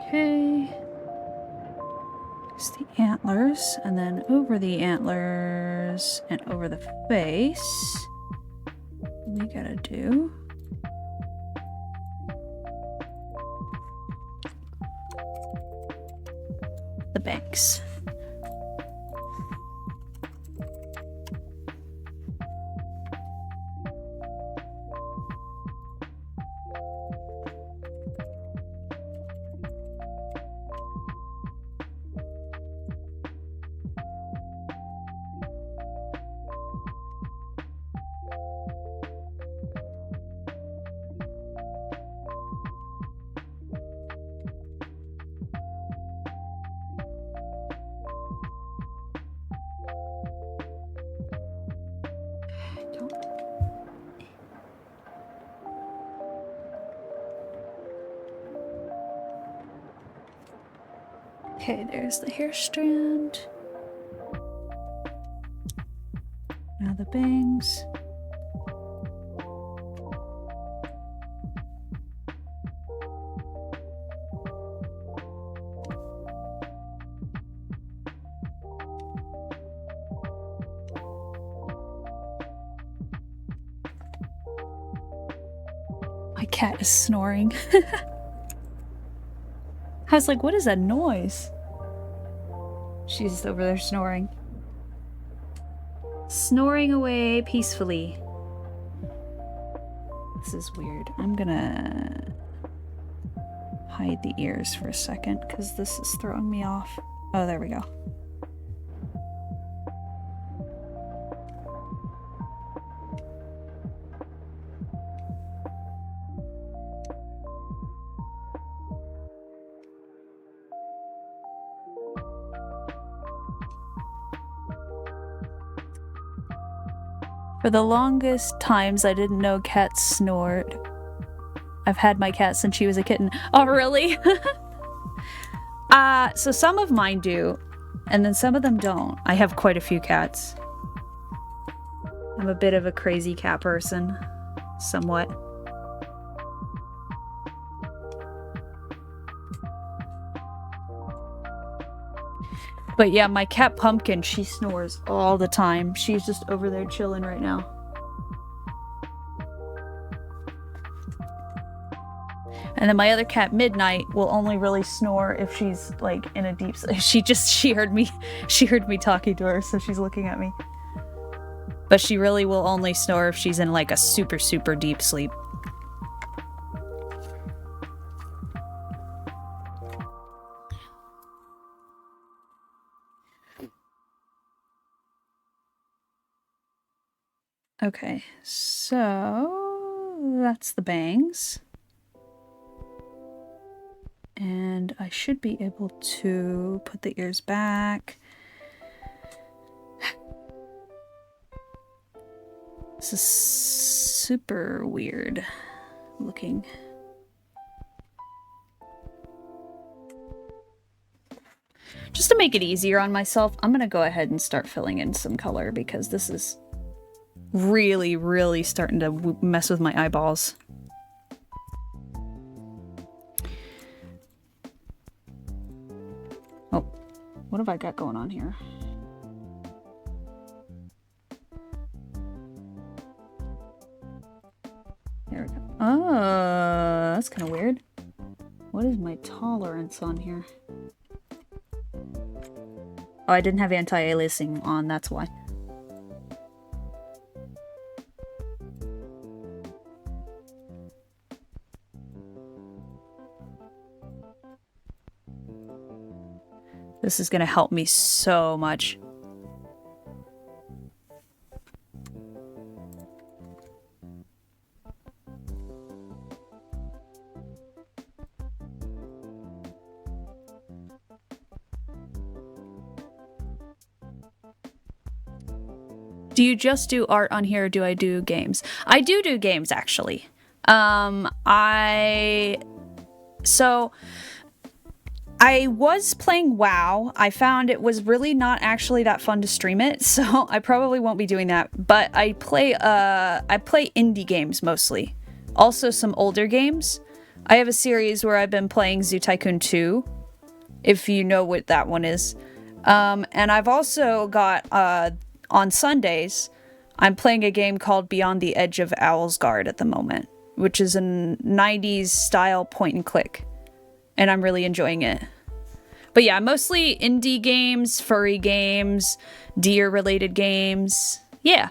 Okay. It's the antlers, and then over the antlers and over the face, we gotta do the banks. Okay, there's the hair strand. Now the bangs. My cat is snoring. I was like, what is that noise? She's over there snoring. Snoring away peacefully. This is weird. I'm gonna hide the ears for a second because this is throwing me off. Oh, there we go. For the longest times, I didn't know cats snored. I've had my cat since she was a kitten. Oh, really? So some of mine do, and then some of them don't. I have quite a few cats. I'm a bit of a crazy cat person, somewhat. But yeah, my cat Pumpkin, she snores all the time. She's just over there chilling right now. And then my other cat, Midnight, will only really snore if she's like in a deep sleep. She heard me talking to her, so she's looking at me. But she really will only snore if she's in like a super, super deep sleep. Okay, so that's the bangs. And I should be able to put the ears back. This is super weird looking. Just to make it easier on myself, I'm gonna go ahead and start filling in some color because this is really, really starting to mess with my eyeballs. Oh, what have I got going on here? There we go. Oh, that's kind of weird. What is my tolerance on here? Oh, I didn't have anti-aliasing on, that's why. This is gonna help me so much. Do you just do art on here or do I do games? I do games, actually. I was playing WoW. I found it was really not actually that fun to stream it, so I probably won't be doing that. But I play indie games mostly. Also some older games. I have a series where I've been playing Zoo Tycoon 2, if you know what that one is. And I've also got, on Sundays, I'm playing a game called Beyond the Edge of Owl's Guard at the moment, which is a 90s style point and click. And I'm really enjoying it. But yeah, mostly indie games, furry games, deer-related games. Yeah.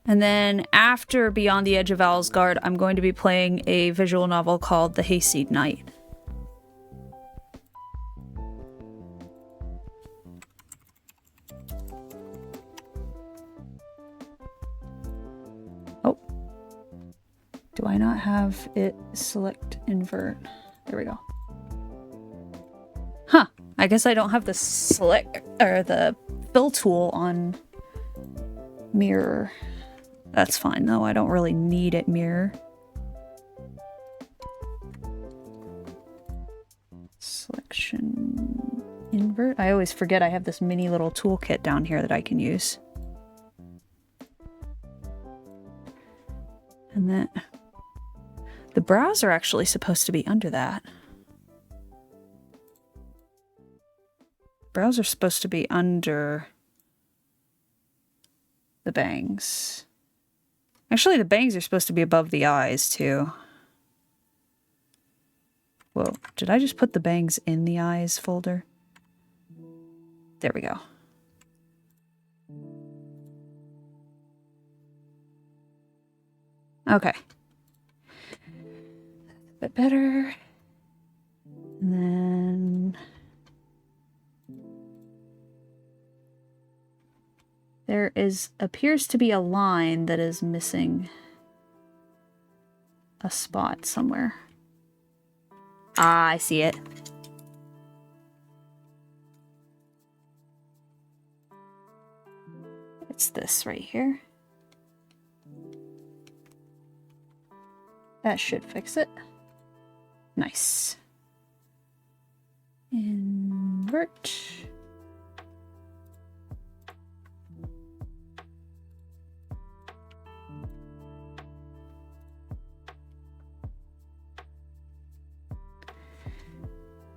And then after Beyond the Edge of Owl's Guard, I'm going to be playing a visual novel called The Hayseed Knight. Oh. Do I not have it select invert? There we go. Huh. I guess I don't have the select or the fill tool on mirror. That's fine though. I don't really need it mirror. Selection invert. I always forget I have this mini little toolkit down here that I can use. And then the brows are actually supposed to be under that. Brows are supposed to be under the bangs. Actually, the bangs are supposed to be above the eyes, too. Whoa, did I just put the bangs in the eyes folder? There we go. Okay. A bit better. And then there appears to be a line that is missing a spot somewhere. Ah, I see it. It's this right here. That should fix it. Nice. Invert.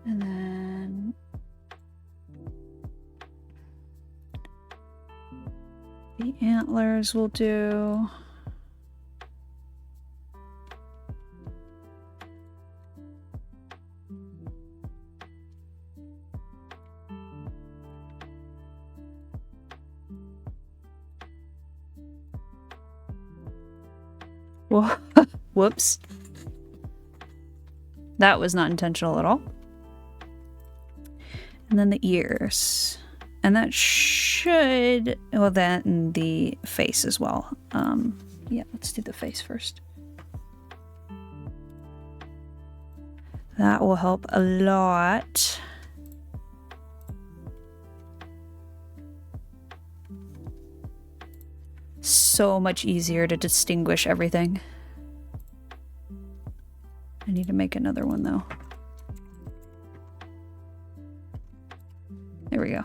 And then the antlers will do. Whoops. That was not intentional at all. And then the ears. And that should... Well, that and the face as well. Yeah, let's do the face first. That will help a lot. So much easier to distinguish everything. I need to make another one though. There we go.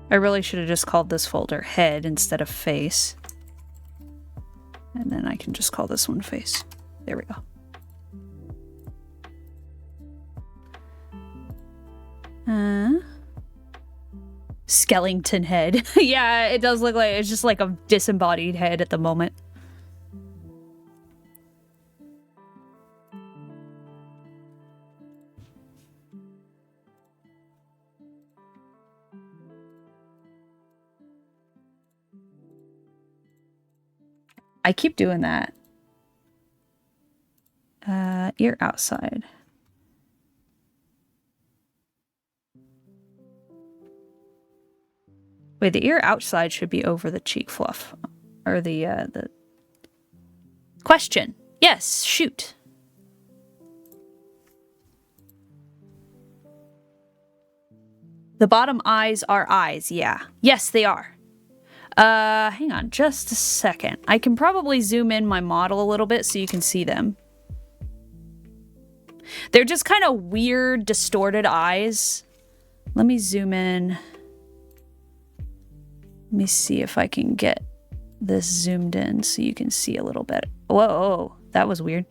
I really should have just called this folder head instead of face. And then I can just call this one face. There we go. Skeleton head. Yeah, it does look like it's just like a disembodied head at the moment. I keep doing that. Ear outside. Wait, the ear outside should be over the cheek fluff. Or the... Question. Yes, shoot. The bottom eyes are eyes, yeah. Yes, they are. Hang on just a second. I can probably zoom in my model a little bit so you can see them. They're just kind of weird, distorted eyes. Let me zoom in. Let me see if I can get this zoomed in so you can see a little bit. Whoa, that was weird.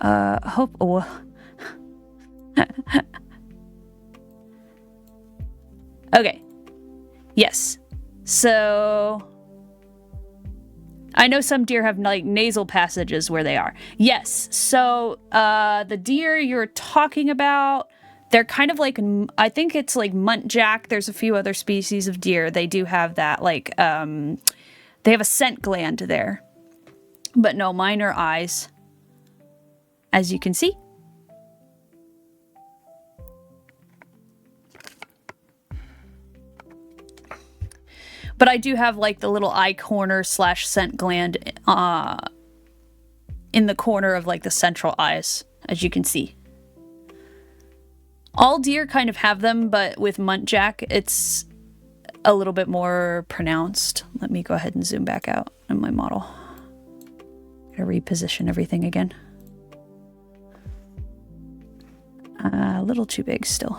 Hope... Oh. Okay. Yes. So... I know some deer have like nasal passages where they are. Yes. So the deer you're talking about, they're kind of like, I think it's like muntjac. There's a few other species of deer. They do have that like, they have a scent gland there. But no, mine are eyes. As you can see. But I do have like the little eye corner / scent gland in the corner of like the central eyes, as you can see. All deer kind of have them, but with muntjac, it's a little bit more pronounced. Let me go ahead and zoom back out on my model. Gotta reposition everything again. A little too big still.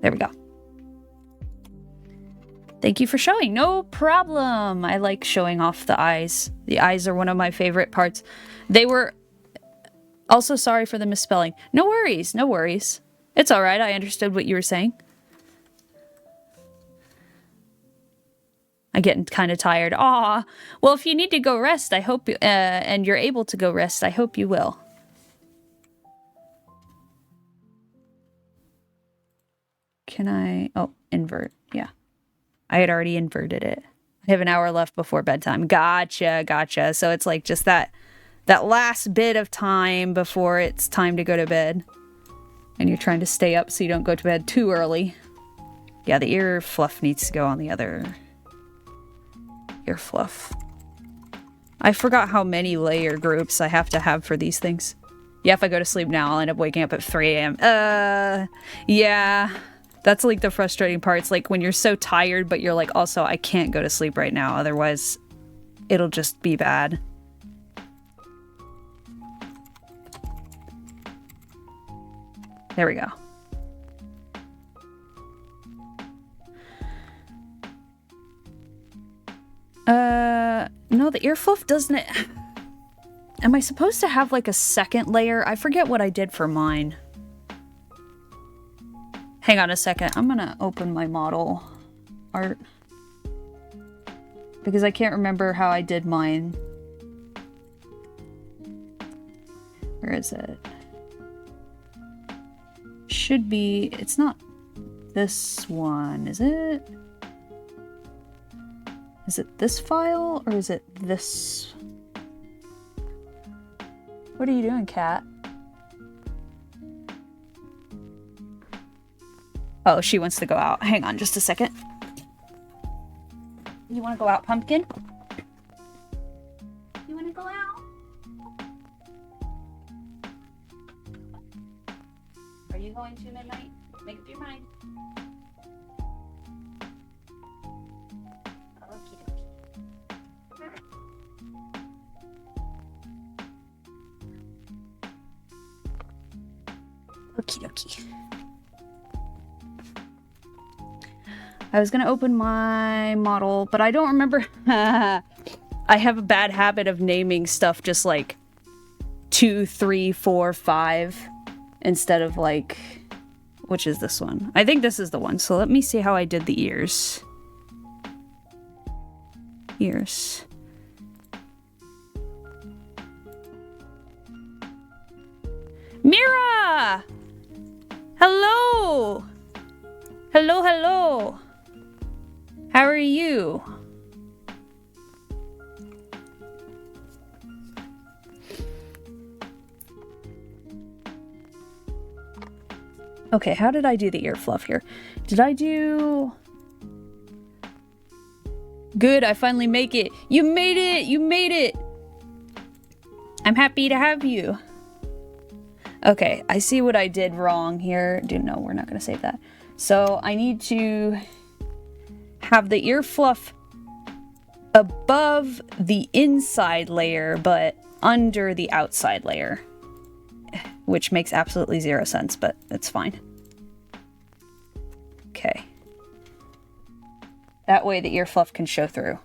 There we go. Thank you for showing. No problem. I like showing off the eyes. The eyes are one of my favorite parts. They were... Also, sorry for the misspelling. No worries. No worries. It's all right. I understood what you were saying. I'm getting kind of tired. Aw. Well, if you need to go rest, I hope... and you're able to go rest, I hope you will. Can I... Oh, invert. Yeah. I had already inverted it. I have an hour left before bedtime. Gotcha, gotcha. So it's like just that last bit of time before it's time to go to bed. And you're trying to stay up so you don't go to bed too early. Yeah, the ear fluff needs to go on the other ear fluff. I forgot how many layer groups I have to have for these things. Yeah, if I go to sleep now, I'll end up waking up at 3 a.m. Yeah. That's like the frustrating part. It's like when you're so tired, but you're like, also, I can't go to sleep right now. Otherwise, it'll just be bad. There we go. No, the ear fluff doesn't... Am I supposed to have like a second layer? I forget what I did for mine. Hang on a second. I'm gonna open my model art. Because I can't remember how I did mine. Where is it? Should be... It's not this one, is it? Is it this file, or is it this? What are you doing, cat? Oh, she wants to go out. Hang on just a second. You want to go out, Pumpkin? You want to go out? Are you going to midnight? Make up your mind. Okie dokie. I was gonna open my model, but I don't remember. I have a bad habit of naming stuff just like 2, 3, 4, 5 instead of like, which is this one? I think this is the one. So let me see how I did the ears. Ears. Mira! Hello! Hello, hello! How are you? Okay, how did I do the ear fluff here? Did I do... Good, I finally make it. You made it! You made it! I'm happy to have you. Okay, I see what I did wrong here. No, we're not going to save that. So I need to have the ear fluff above the inside layer, but under the outside layer. Which makes absolutely zero sense, but it's fine. Okay. That way the ear fluff can show through.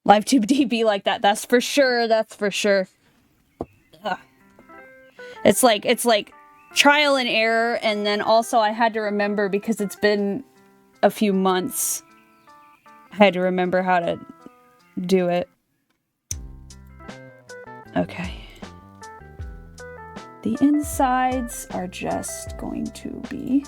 Live2D be like that. That's for sure. That's for sure. Ugh. It's like trial and error, and then also I had to remember, because it's been a few months, I had to remember how to do it. Okay. The insides are just going to be...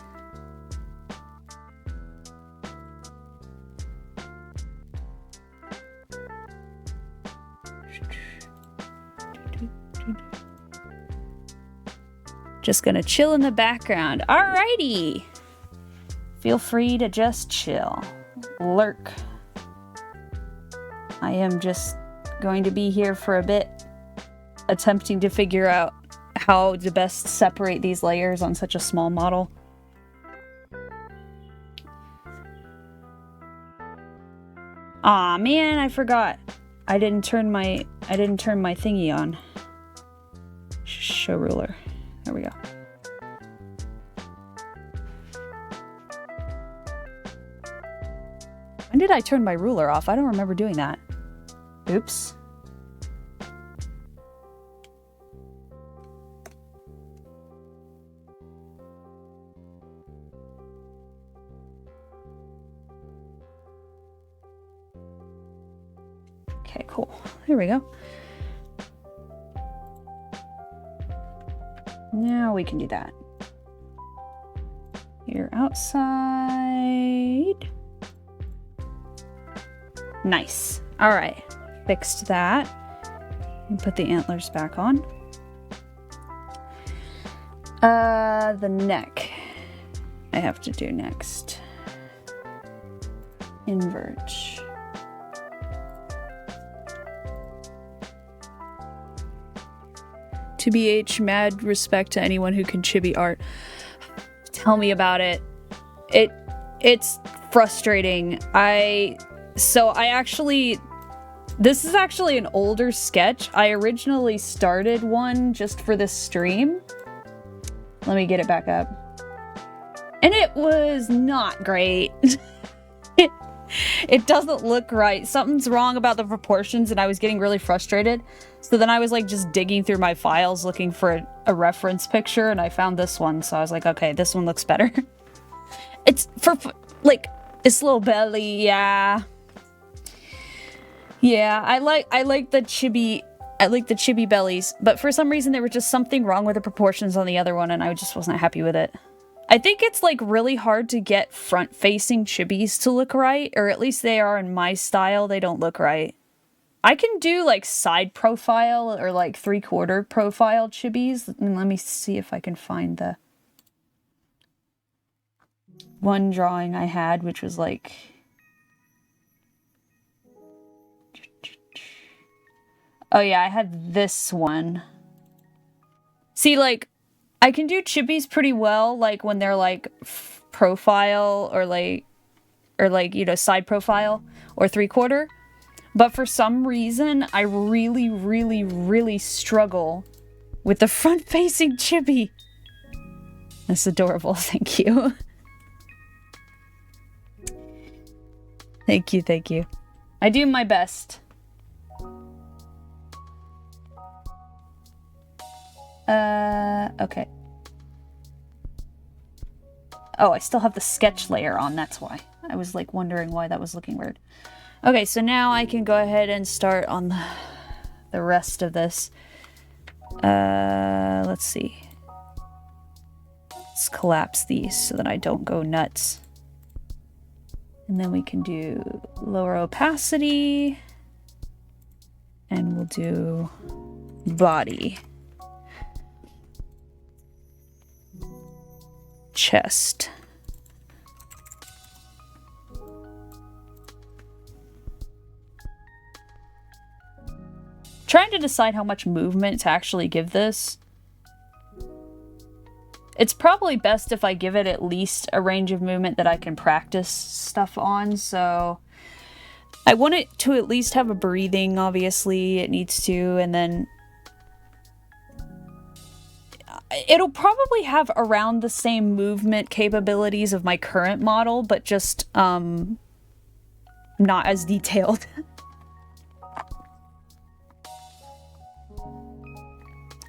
Just gonna chill in the background. Alrighty! Feel free to just chill. Lurk. I am just going to be here for a bit, attempting to figure out how to best separate these layers on such a small model. Aw, man, I forgot. I didn't turn my thingy on. Show ruler. There we go. When did I turn my ruler off? I don't remember doing that. Oops. Okay, cool. There we go. Now we can do that. Here outside. Nice. All right. Fixed that. And put the antlers back on. The neck. I have to do next. Invert. TBH, mad respect to anyone who can chibi art. Tell me about it. It's frustrating. This is actually an older sketch. I originally started one just for this stream. Let me get it back up. And it was not great. It doesn't look right. Something's wrong about the proportions and I was getting really frustrated. So then I was like just digging through my files looking for a reference picture and I found this one. So I was like, okay, this one looks better. It's for like this little belly, yeah. Yeah, I like the chibi bellies, but for some reason there was just something wrong with the proportions on the other one and I just wasn't happy with it. I think it's like really hard to get front-facing chibis to look right, or at least they are in my style, they don't look right. I can do like side profile or like 3/4 profile chibis, and let me see if I can find the one drawing I had, which was like... Oh yeah, I had this one. See, like, I can do chibis pretty well, like when they're like profile or like, you know, side profile or 3/4. But for some reason, I really, really, really struggle with the front-facing chibi. That's adorable, thank you. Thank you, thank you. I do my best. Okay. Oh, I still have the sketch layer on, that's why. I was like wondering why that was looking weird. Okay, so now I can go ahead and start on the rest of this. Let's see. Let's collapse these so that I don't go nuts. And then we can do lower opacity. And we'll do body. Chest. Trying to decide how much movement to actually give this. It's probably best if I give it at least a range of movement that I can practice stuff on, so I want it to at least have a breathing, obviously, it needs to, and then it'll probably have around the same movement capabilities of my current model, but just not as detailed.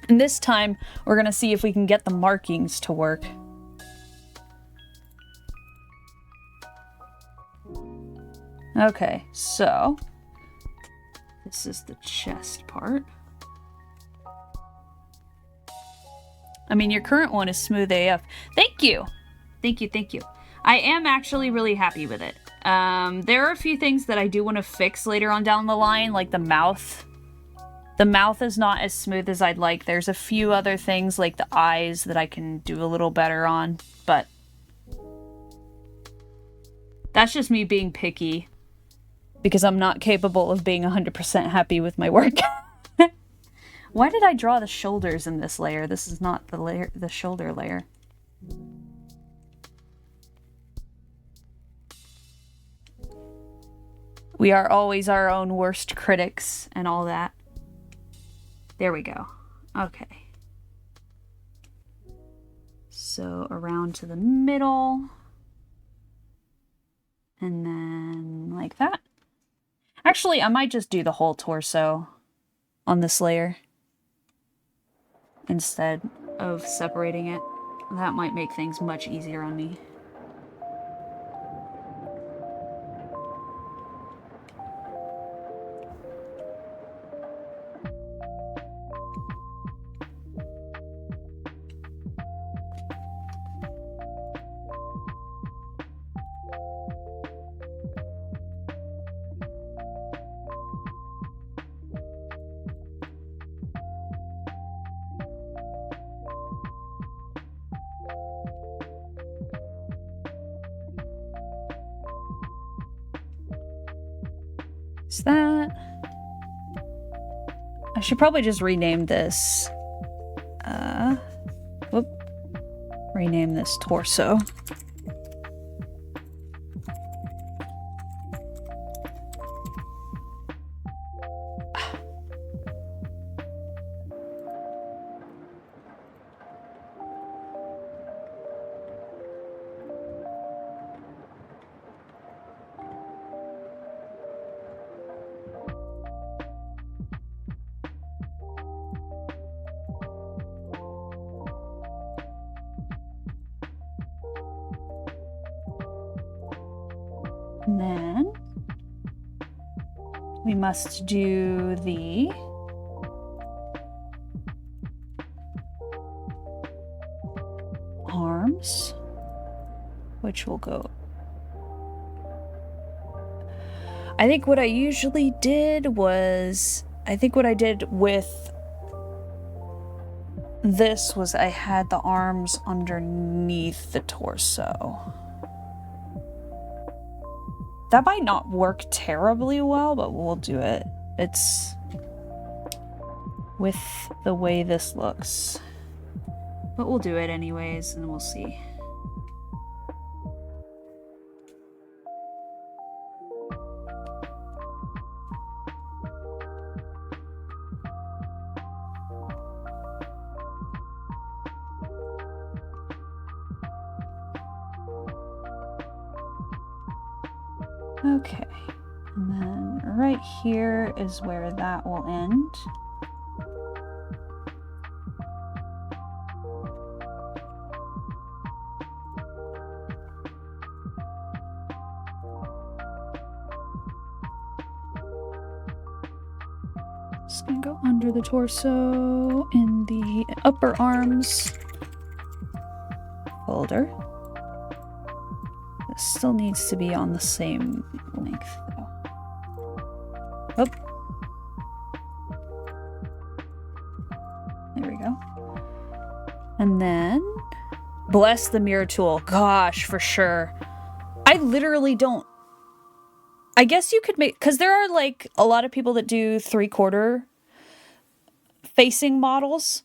And this time, we're gonna see if we can get the markings to work. Okay, so this is the chest part. I mean, your current one is smooth AF. Thank you! Thank you, thank you. I am actually really happy with it. There are a few things that I do want to fix later on down the line, like the mouth. The mouth is not as smooth as I'd like. There's a few other things, like the eyes, that I can do a little better on, but that's just me being picky, because I'm not capable of being 100% happy with my work. Why did I draw the shoulders in this layer? This is not the shoulder layer. We are always our own worst critics and all that. There we go. Okay. So around to the middle. And then like that. Actually, I might just do the whole torso on this layer instead of separating it. That might make things much easier on me. Is that... I should probably just rename this rename this torso. And then we must do the arms, which will go. I think what I usually did was, what I did with this was I had the arms underneath the torso. That might not work terribly well, but we'll do it. It's with the way this looks. But we'll do it anyways, and we'll see. Okay, and then right here is where that will end. Just gonna go under the torso in the upper arms folder. Still needs to be on the same length though. Oh. There we go. And then bless the mirror tool. Gosh, for sure. I literally don't. I guess you could make, because there are like a lot of people that do 3/4 facing models,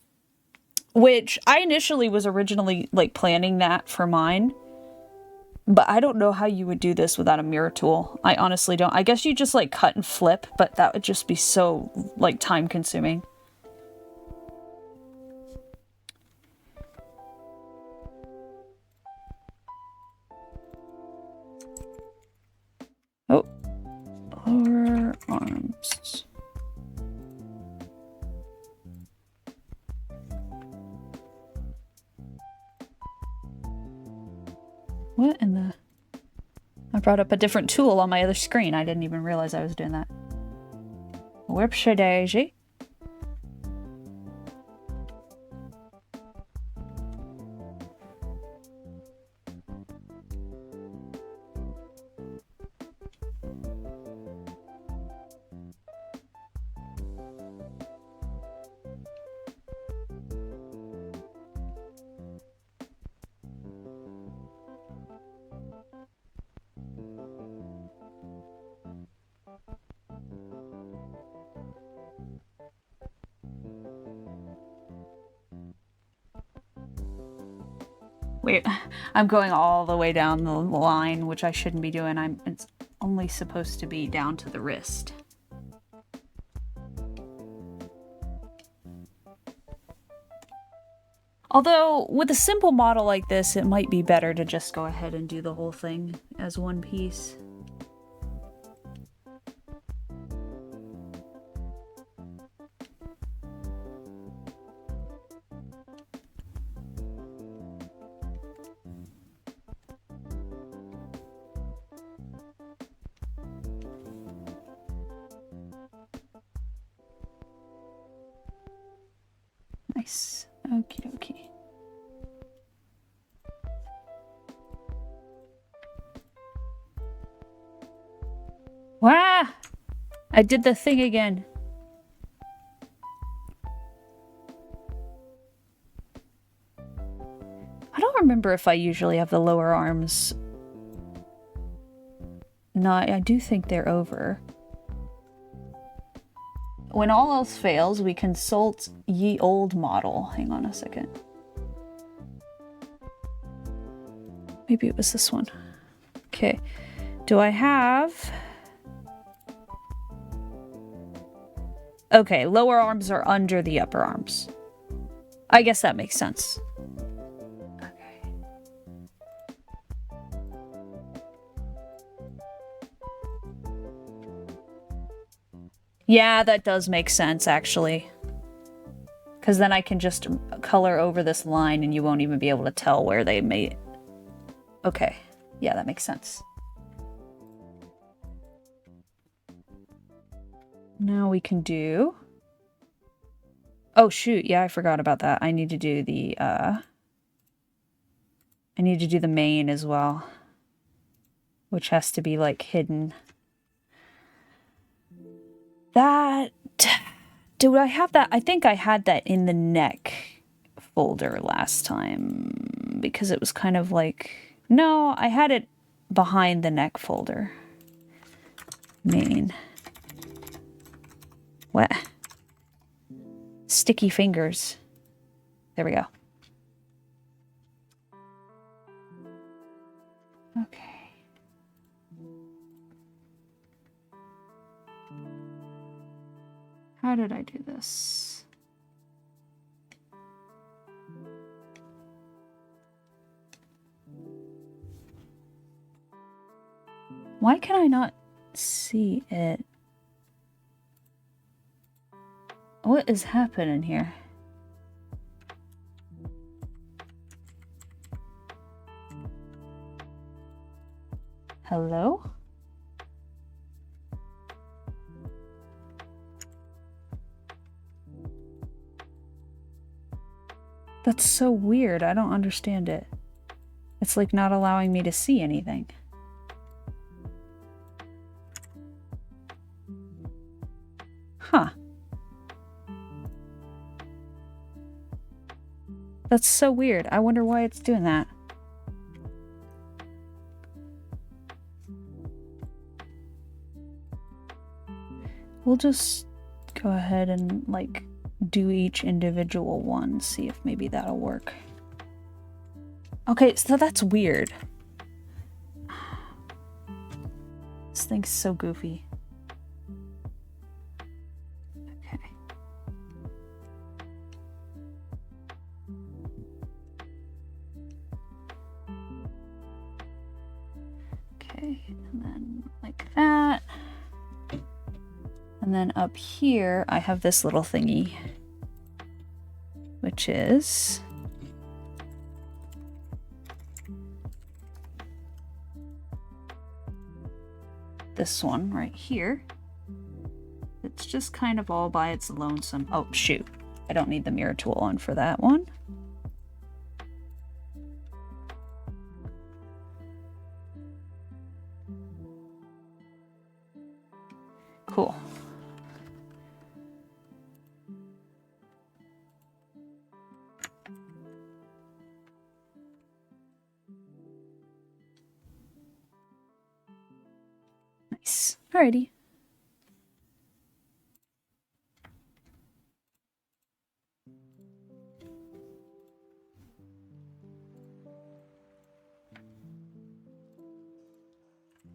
which I initially was originally like planning that for mine. But I don't know how you would do this without a mirror tool. I honestly don't. I guess you just like cut and flip, but that would just be so like time consuming. Oh, lower arms. What in the... I brought up a different tool on my other screen. I didn't even realize I was doing that. Whoopsie-daisy. Wait, I'm going all the way down the line, which I shouldn't be doing. It's only supposed to be down to the wrist. Although, with a simple model like this, it might be better to just go ahead and do the whole thing as one piece. Nice. Okie dokie. Wow! I did the thing again. I don't remember if I usually have the lower arms. No, I do think they're over. When all else fails, we consult ye old model. Hang on a second. Maybe it was this one. Okay. Do I have... Okay, lower arms are under the upper arms. I guess that makes sense. Okay. Yeah, that does make sense, actually. Because then I can just color over this line and you won't even be able to tell where they made... Okay. Yeah, that makes sense. Now we can do... Oh, shoot. Yeah, I forgot about that. I need to do the, I need to do the main as well. Which has to be, like, hidden. That... Do I have that? I think I had that in the neck folder last time. Because it was kind of like... No, I had it behind the neck folder. Main. What? Sticky fingers. There we go. Okay. How did I do this? Why can I not see it? What is happening here? Hello? That's so weird. I don't understand it. It's like not allowing me to see anything. Huh. That's so weird. I wonder why it's doing that. We'll just go ahead and, like, do each individual one, see if maybe that'll work. Okay, so that's weird. This thing's so goofy. Okay, and then like that. And then up here, I have this little thingy, which is this one right here. It's just kind of all by its lonesome. Oh, shoot. I don't need the mirror tool on for that one. Cool. Nice. Alrighty.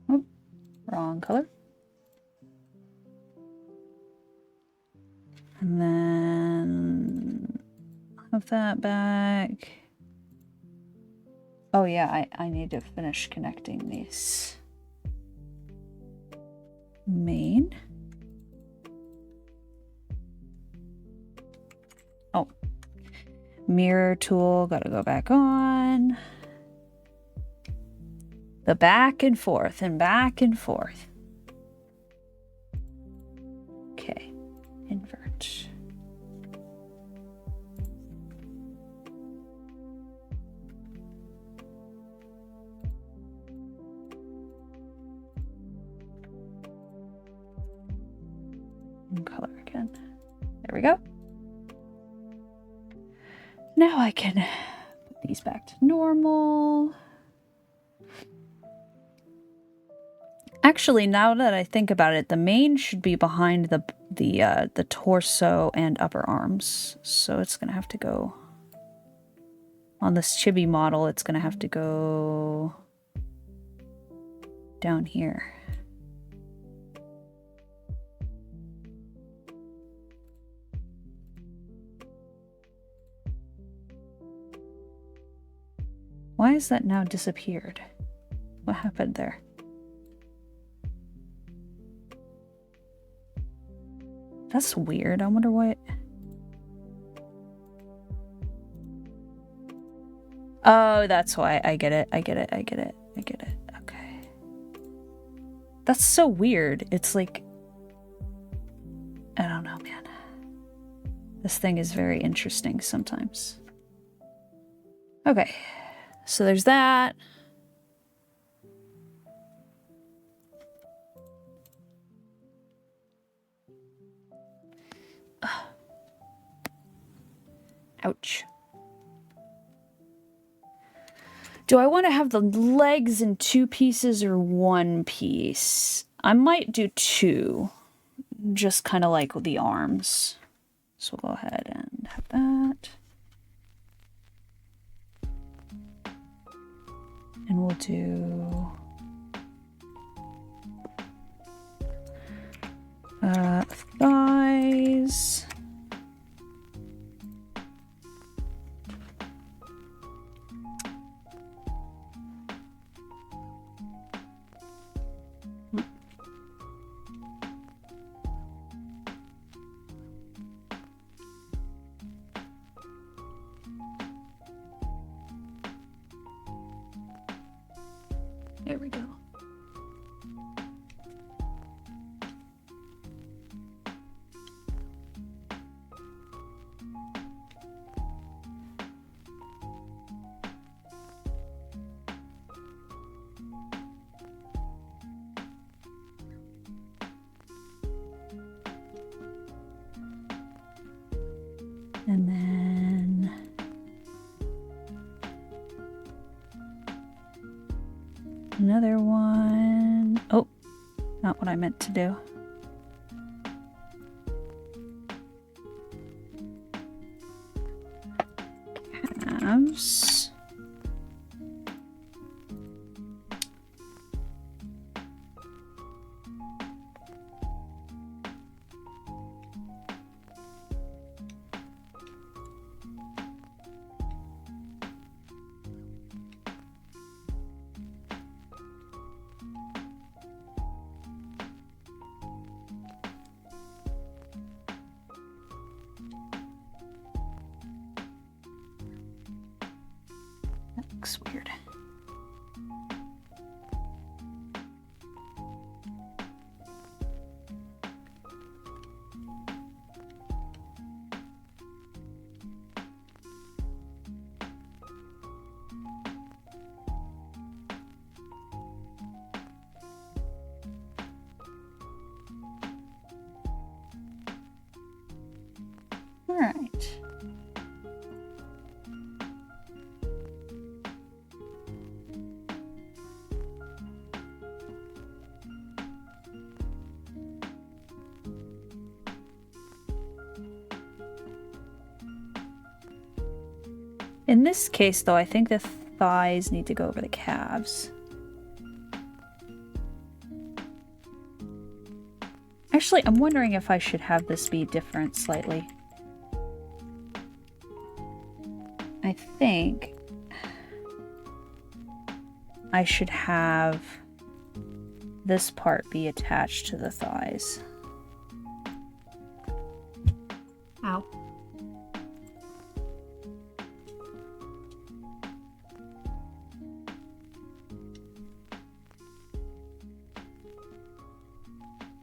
Oh, wrong color. And then have that back. Oh yeah, I need to finish connecting these. Main. Oh. Mirror tool, gotta go back on. The back and forth and back and forth. Okay, invert. And color again. There we go. Now I can put these back to normal. Actually, now that I think about it, the mane should be behind the torso and upper arms. So it's gonna have to go On this chibi model, it's going to have to go down here. Why is that now disappeared? What happened there? That's weird. I wonder what... Oh, that's why. I get it. I get it. I get it. I get it. Okay. That's so weird. It's like... I don't know, man. This thing is very interesting sometimes. Okay. So there's that. Ouch. Do I want to have the legs in 2 pieces or 1 piece? I might do 2. Just kind of like the arms. So we'll go ahead and have that. And we'll do... thighs. There we go. And then another one. Oh, not what I meant to do. Calves. Looks weird. All right. In this case, though, I think the thighs need to go over the calves. Actually, I'm wondering if I should have this be different slightly. I think I should have this part be attached to the thighs. Ow.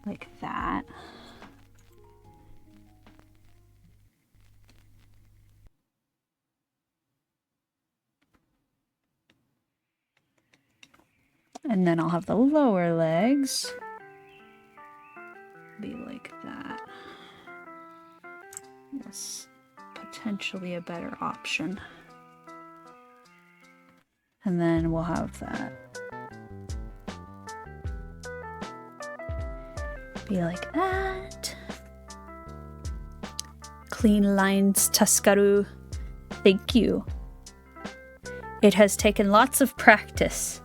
Like that. And then I'll have the lower legs be like that. That's potentially a better option. And then we'll have that be like that. Clean lines, Tuskaru. Thank you. It has taken lots of practice.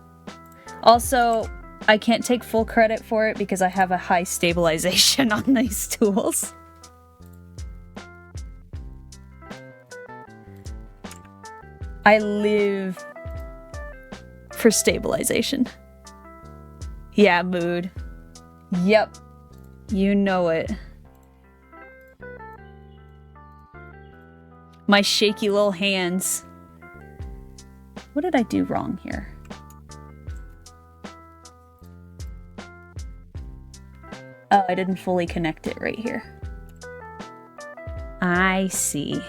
Also, I can't take full credit for it because I have a high stabilization on these tools. I live for stabilization. Yeah, mood. Yep. You know it. My shaky little hands. What did I do wrong here? Oh, I didn't fully connect it right here. I see.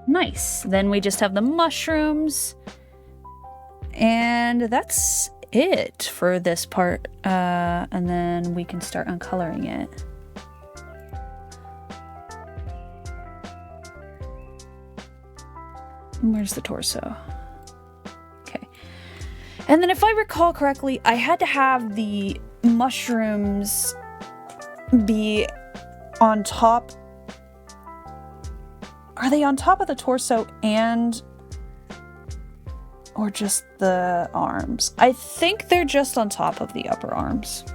Nice. Then we just have the mushrooms. And that's it for this part. And then we can start uncoloring it. Where's the torso? Okay. And then if I recall correctly, I had to have the mushrooms be on top. Are they on top of the torso and... or just the arms? I think they're just on top of the upper arms.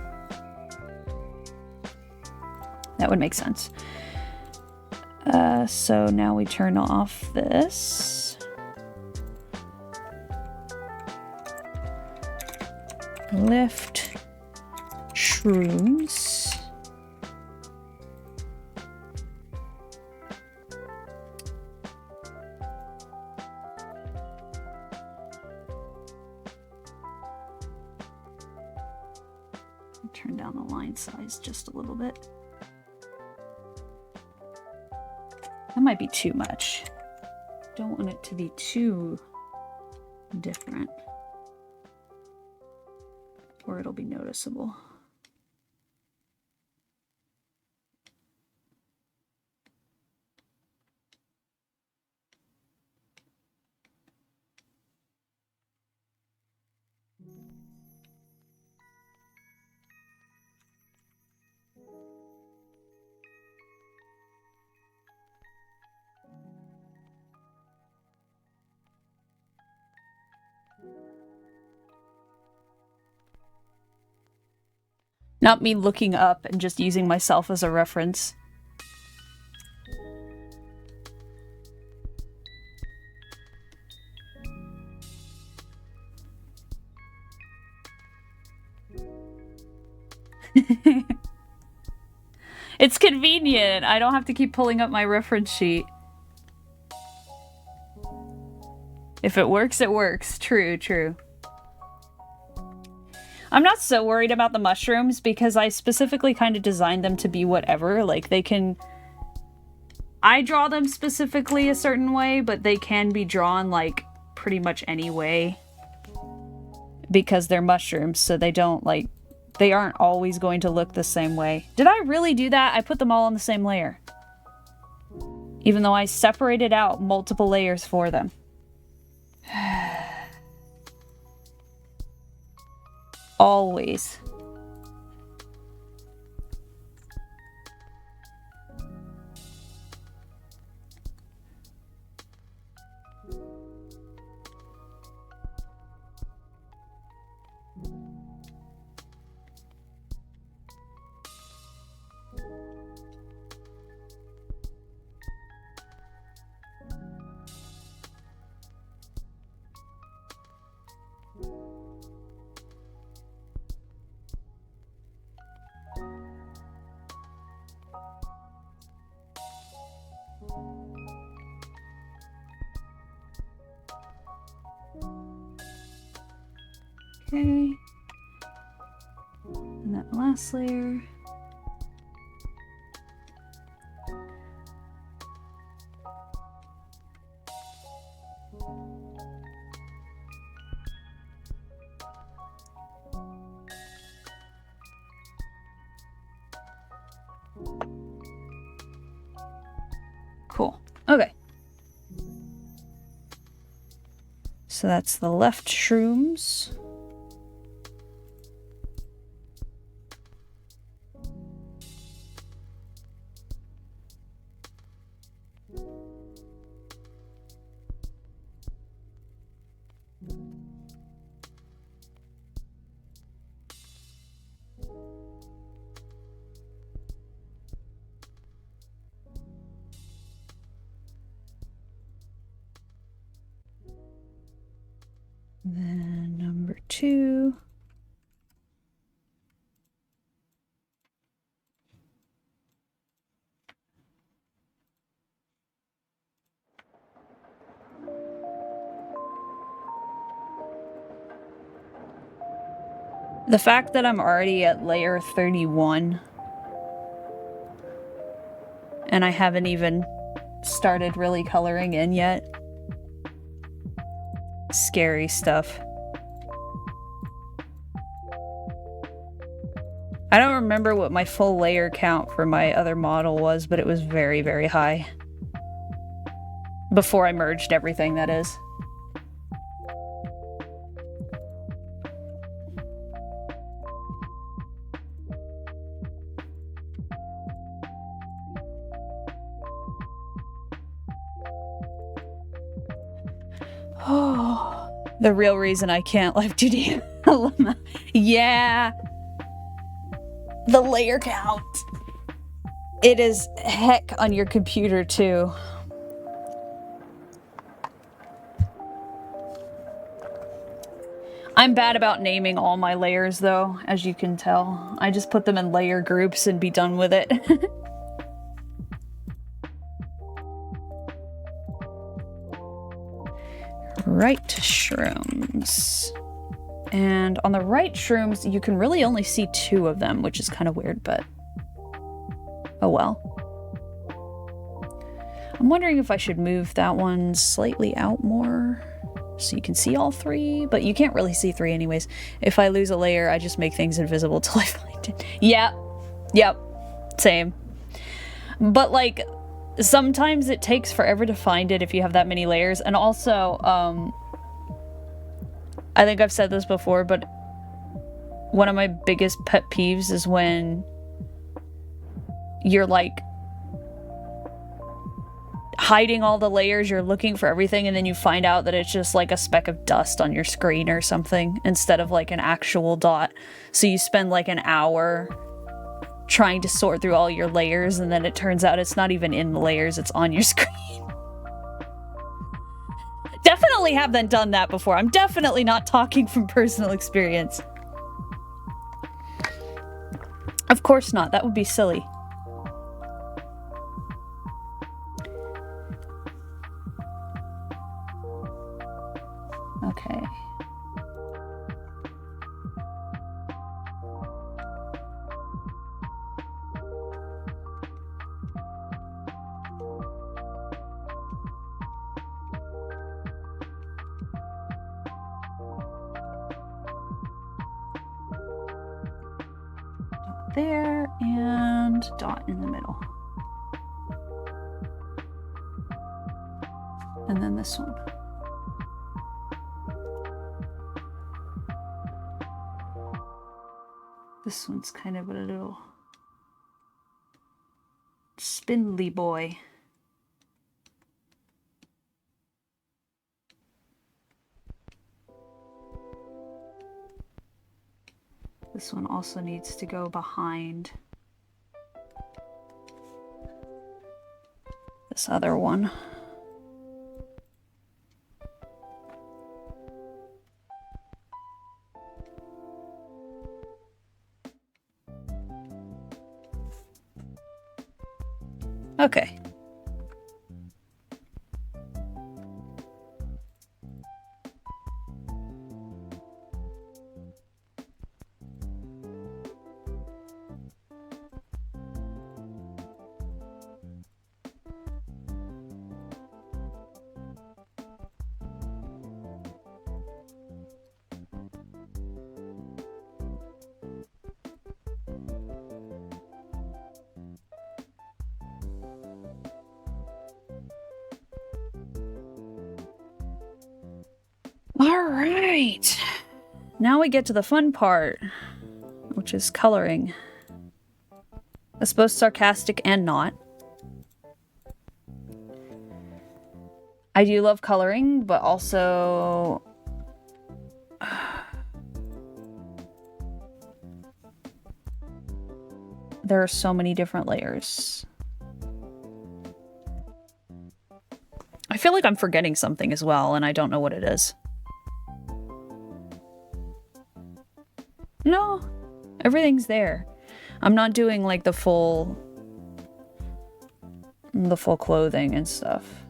That would make sense. So now we turn off this. Lift. Shrooms. Turn down the line size just a little bit. That might be too much. Don't want it to be too different, or it'll be noticeable. Not me looking up and just using myself as a reference. It's convenient. I don't have to keep pulling up my reference sheet. If it works, it works. True, true. I'm not so worried about the mushrooms because I specifically kind of designed them to be whatever. Like, they can... I draw them specifically a certain way, but they can be drawn, like, pretty much any way. Because they're mushrooms, so they don't, like... They aren't always going to look the same way. Did I really do that? I put them all on the same layer. Even though I separated out multiple layers for them. Always. Okay. And that last layer. Cool. Okay. So that's the left shrooms. Then number 2. The fact that I'm already at layer 31 and I haven't even started really coloring in yet. Scary stuff. I don't remember what my full layer count for my other model was, but it was very, very high. Before I merged everything, that is. Oh, the real reason I can't Live2D. Yeah. The layer count. It is heck on your computer too. I'm bad about naming all my layers though, as you can tell. I just put them in layer groups and be done with it. Right shrooms. And on the right shrooms, you can really only see 2 of them, which is kind of weird, but oh well. I'm wondering if I should move that one slightly out more so you can see all 3, but you can't really see 3 anyways. If I lose a layer, I just make things invisible till I find it. Yeah, yep, same. But like, sometimes it takes forever to find it if you have that many layers, and also, I think I've said this before, but one of my biggest pet peeves is when you're like hiding all the layers, you're looking for everything, and then you find out that it's just like a speck of dust on your screen or something instead of like an actual dot. So you spend like an hour trying to sort through all your layers, and then it turns out it's not even in the layers, it's on your screen. Definitely haven't done that before. I'm definitely not talking from personal experience. Of course not. That would be silly. Okay. There, and dot in the middle. And then this one. This one's kind of a little spindly boy. This one also needs to go behind this other one. Okay. All right. Now we get to the fun part, which is coloring. That's both sarcastic and not. I do love coloring, but also... there are so many different layers. I feel like I'm forgetting something as well, and I don't know what it is. No, everything's there. I'm not doing like the full clothing and stuff.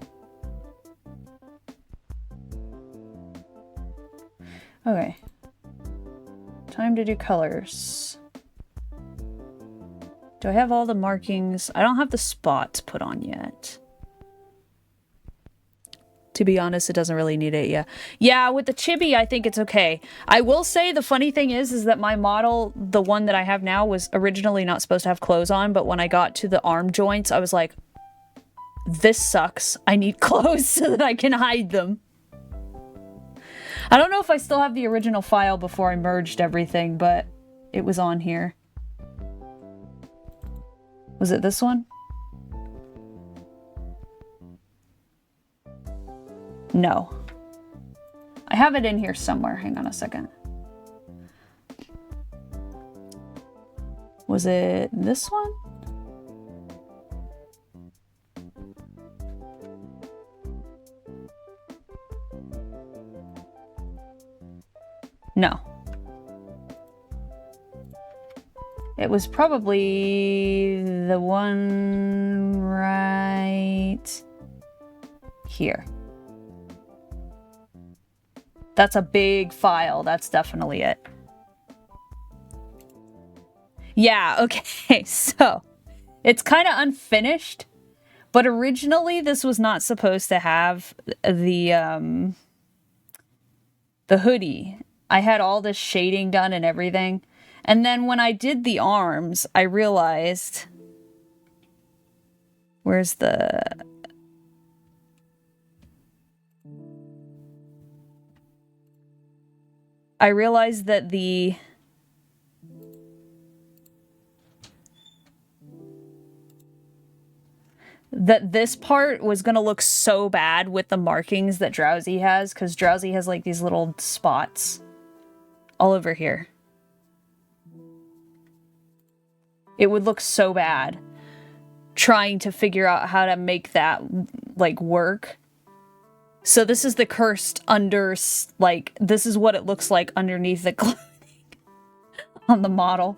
Okay. Time to do colors. Do I have all the markings? I don't have the spots put on yet. To be honest, it doesn't really need it yet. Yeah, with the chibi, I think it's okay. I will say the funny thing is that my model, the one that I have now, was originally not supposed to have clothes on, but when I got to the arm joints, I was like, this sucks. I need clothes so that I can hide them. I don't know if I still have the original file before I merged everything, but it was on here. Was it this one? No. I have it in here somewhere. Hang on a second. Was it this one? No. It was probably the one right here. That's a big file. That's definitely it. Yeah, okay. So, it's kind of unfinished, but originally this was not supposed to have the hoodie. I had all this shading done and everything. And then when I did the arms, I realized... Where's the... I realized that this part was going to look so bad with the markings that Drowsy has, because Drowsy has like these little spots all over here. It would look so bad trying to figure out how to make that like work. So this is the cursed under, like, this is what it looks like underneath the clothing on the model.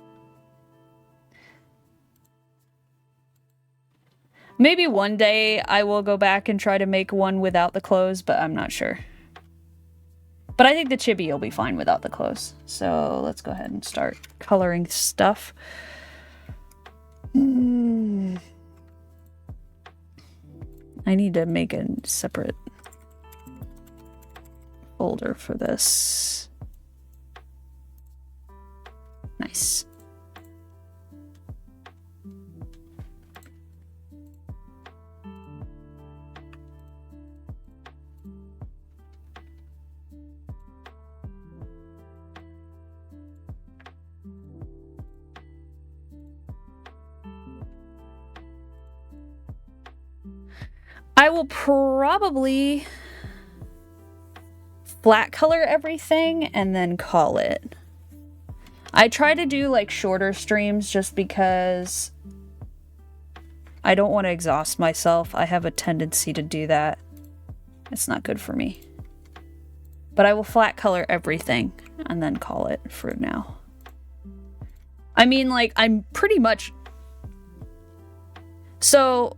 Maybe one day I will go back and try to make one without the clothes, but I'm not sure. But I think the chibi will be fine without the clothes. So let's go ahead and start coloring stuff. I need to make a separate folder for this. Nice. I will probably flat color everything and then call it. I try to do like shorter streams just because I don't want to exhaust myself. I have a tendency to do that. It's not good for me. But I will flat color everything and then call it for now. I mean, like, I'm pretty much... So...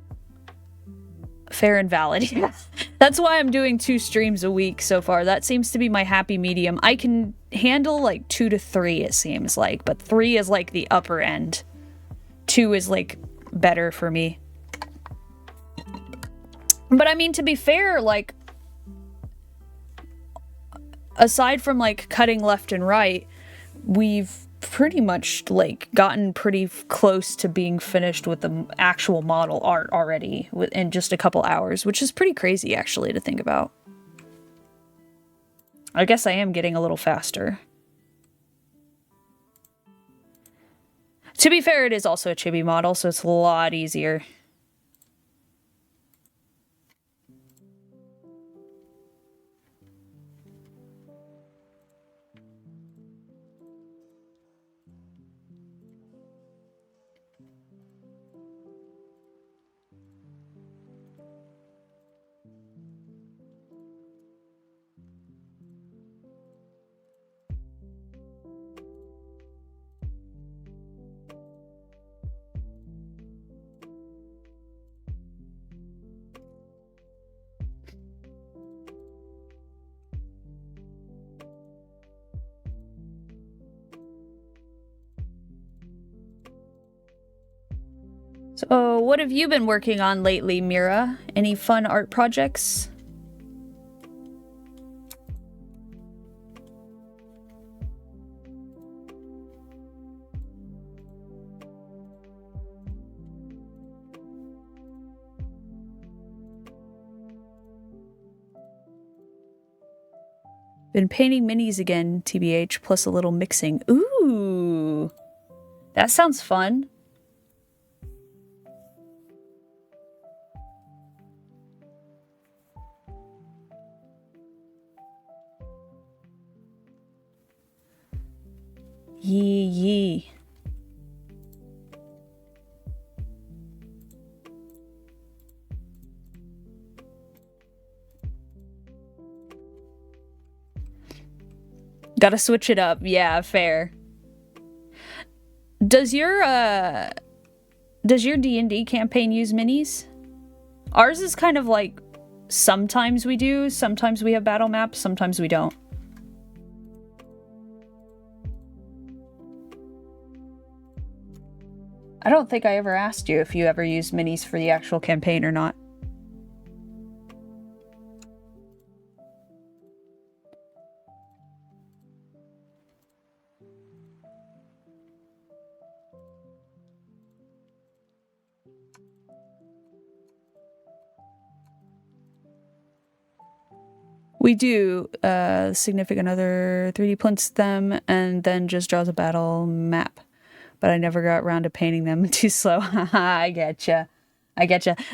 fair and valid. Yeah. That's why I'm doing 2 streams a week so far. That seems to be my happy medium. I can handle like 2 to 3, it seems like, but 3 is like the upper end. 2 is like better for me. But I mean, to be fair, like, aside from like cutting left and right, we've pretty much like gotten pretty close to being finished with the actual model art already in just a couple hours, which is pretty crazy actually to think about. I guess I am getting a little faster. To be fair, it is also a chibi model, so it's a lot easier. So, what have you been working on lately, Mira? Any fun art projects? Been painting minis again, TBH, plus a little mixing. Ooh! That sounds fun. Yee. Gotta switch it up. Yeah, fair. Does your D&D campaign use minis? Ours is kind of like, sometimes we do, sometimes we have battle maps, sometimes we don't. I don't think I ever asked you if you ever used minis for the actual campaign or not. We do. Significant other 3D prints them and then just draws a battle map. But I never got around to painting them. Too slow. I getcha.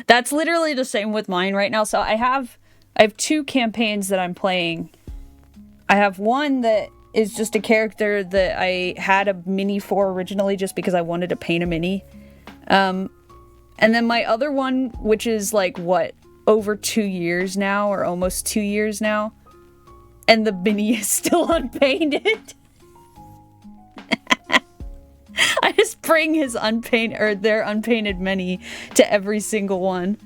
That's literally the same with mine right now. So I have two campaigns that I'm playing. I have one that is just a character that I had a mini for originally just because I wanted to paint a mini. And then my other one, which is like, what, over 2 years now, or almost 2 years now. And the mini is still unpainted. I just bring his unpainted, or their unpainted mini to every single one.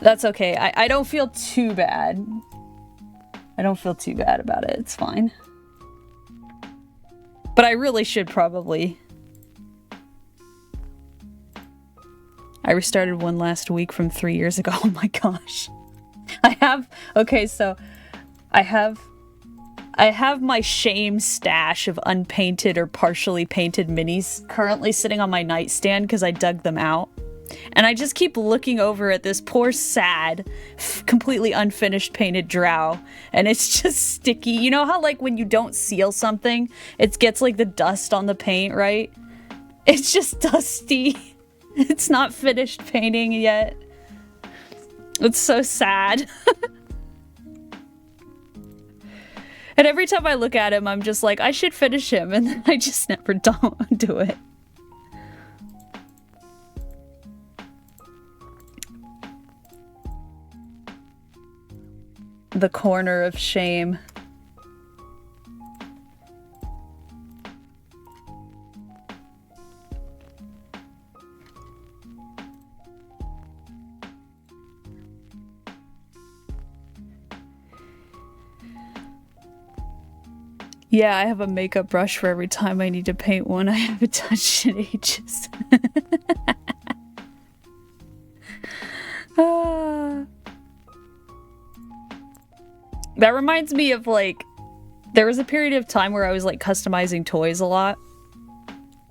That's okay. I don't feel too bad. I don't feel too bad about it. It's fine. But I really should probably. I restarted one last week from 3 years ago. Oh my gosh. Okay, so I have my shame stash of unpainted or partially painted minis currently sitting on my nightstand because I dug them out. And I just keep looking over at this poor, sad, completely unfinished painted drow. And it's just sticky. You know how, like, when you don't seal something, it gets, like, the dust on the paint, right? It's just dusty. It's not finished painting yet. It's so sad. And every time I look at him, I'm just like, I should finish him. And then I just never don't do it. The corner of shame. Yeah, I have a makeup brush for every time I need to paint one. I haven't touched in ages. That reminds me of, like, there was a period of time where I was, like, customizing toys a lot.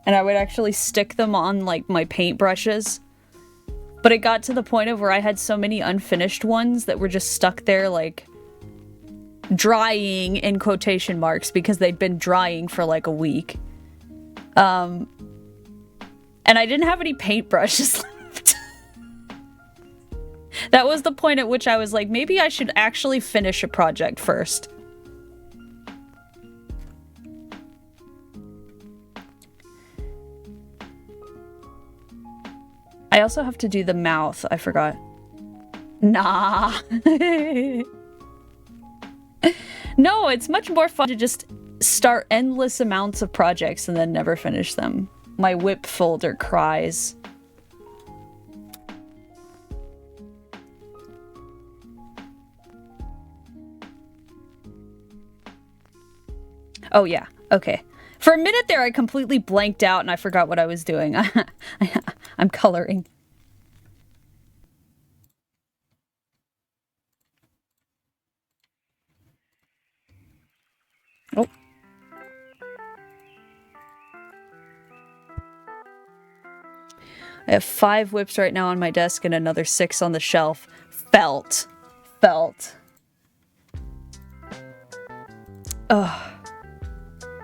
And I would actually stick them on, like, my paint brushes. But it got to the point of where I had so many unfinished ones that were just stuck there, like, drying in quotation marks because they'd been drying for like a week. And I didn't have any paintbrushes left. That was the point at which I was like, maybe I should actually finish a project first. I also have to do the mouth. I forgot. Nah. No, it's much more fun to just start endless amounts of projects and then never finish them. My whip folder cries. Oh yeah, okay. For a minute there I completely blanked out and I forgot what I was doing. I'm coloring. Oh. I have 5 whips right now on my desk and another 6 on the shelf. Felt. Ugh.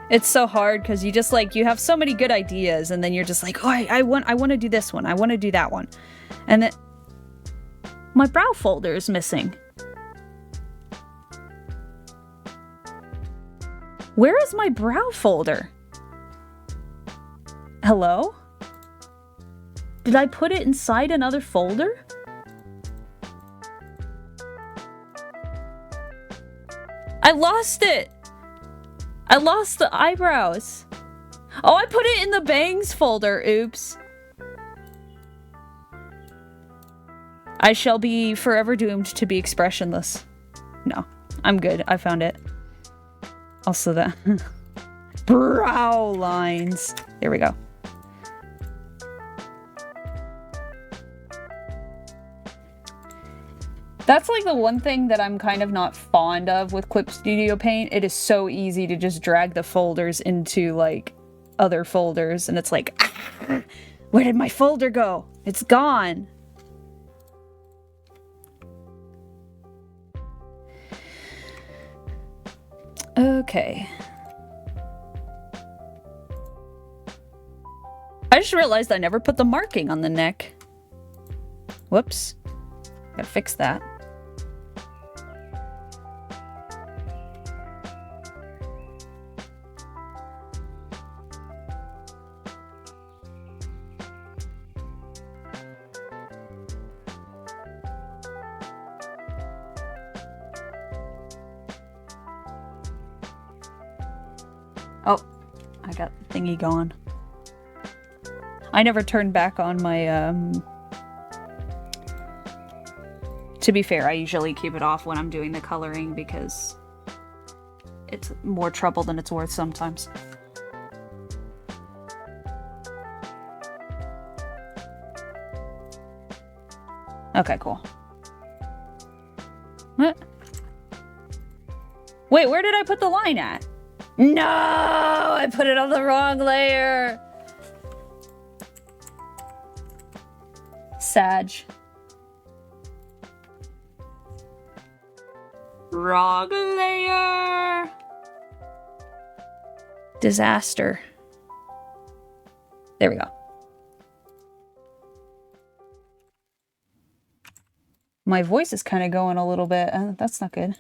It's so hard because you just like, you have so many good ideas and then you're just like, oh, I want to do this one. I want to do that one. And then my brow folder is missing. Where is my brow folder? Hello? Did I put it inside another folder? I lost it! I lost the eyebrows. Oh, I put it in the bangs folder. Oops. I shall be forever doomed to be expressionless. No, I'm good. I found it. Also that brow lines. There we go. That's like the one thing that I'm kind of not fond of with Clip Studio Paint. It is so easy to just drag the folders into like other folders and it's like, ah, where did my folder go? It's gone. Okay. I just realized I never put the marking on the neck. Whoops. Gotta fix that. Oh, I got the thingy going. I never turned back on my, To be fair, I usually keep it off when I'm doing the coloring because it's more trouble than it's worth sometimes. Okay, cool. What? Wait, where did I put the line at? No! I put it on the wrong layer! Sag. Wrong layer! Disaster. There we go. My voice is kind of going a little bit. That's not good.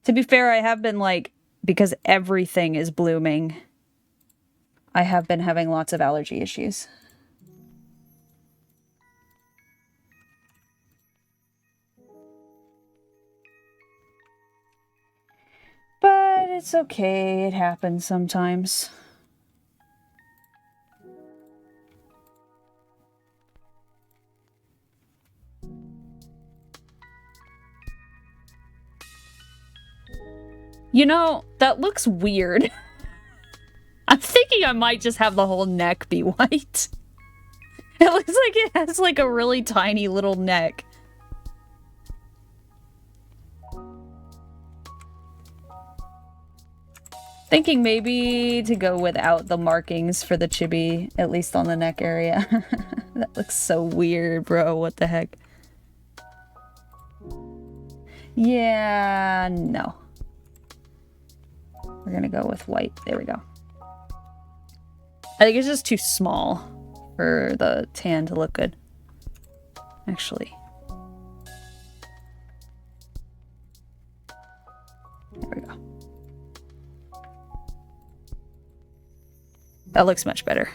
To be fair, I have been like, because everything is blooming, I have been having lots of allergy issues. But it's okay, it happens sometimes. You know, that looks weird. I'm thinking I might just have the whole neck be white. It looks like it has like a really tiny little neck. Thinking maybe to go without the markings for the chibi, at least on the neck area. That looks so weird, bro. What the heck? Yeah, no. We're gonna go with white. There we go. I think it's just too small for the tan to look good. Actually. There we go. That looks much better.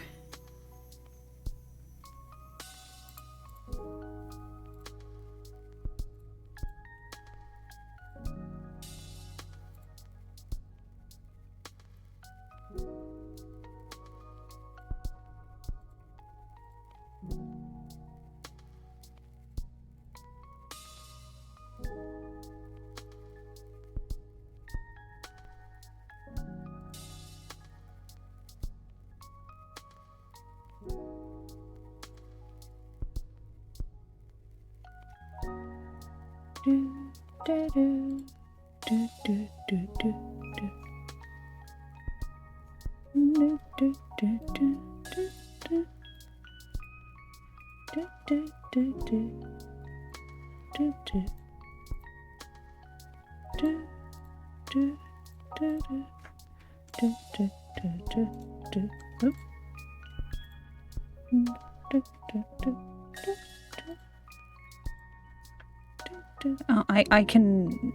Oh, I can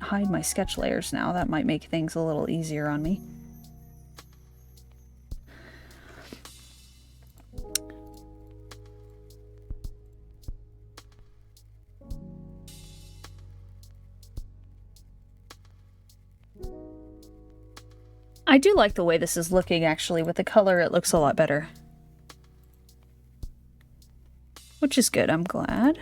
hide my sketch layers now. That might make things a little easier on me. I do like the way this is looking, actually. With the color, it looks a lot better. Which is good, I'm glad.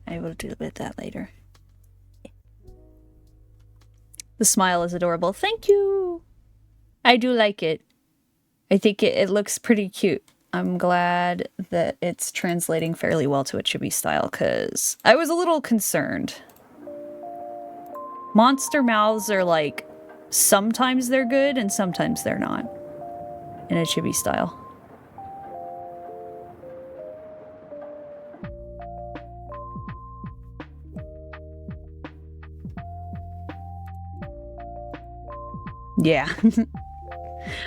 I will do a bit of that later. The smile is adorable. Thank you! I do like it. I think it looks pretty cute. I'm glad that it's translating fairly well to a chibi style, because I was a little concerned. Monster mouths are like, sometimes they're good and sometimes they're not in a chibi style. Yeah.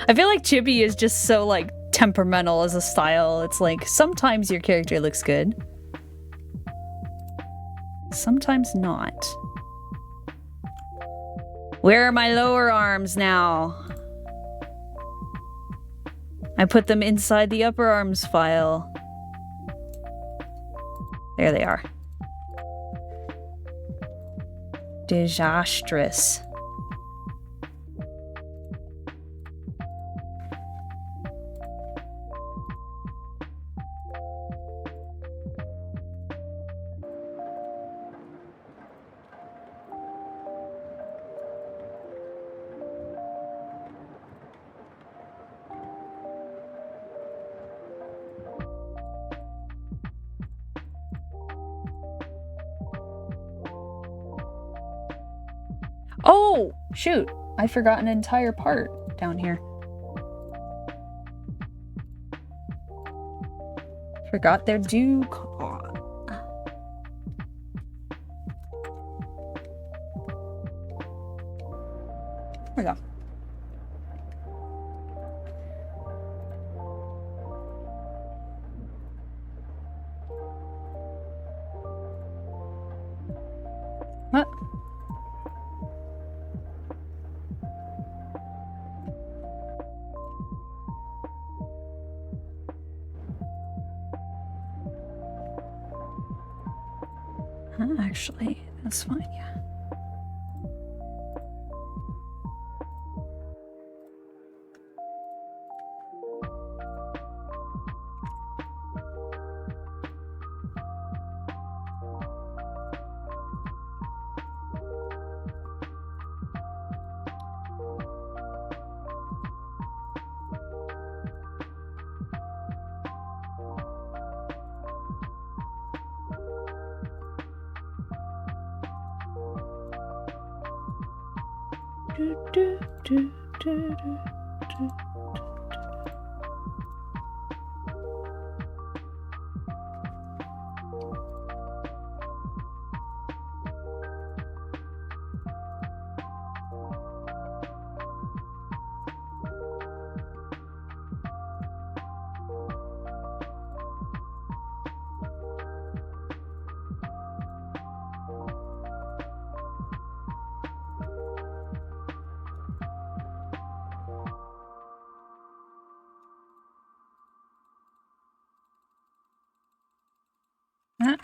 I feel like chibi is just so like temperamental as a style. It's like sometimes your character looks good, sometimes not. Where are my lower arms now? I put them inside the upper arms file. There they are. Disastrous. Oh, shoot. I forgot an entire part down here. Forgot their due. There we go. What? Actually, that's fine, yeah. Huh?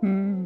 Hmm.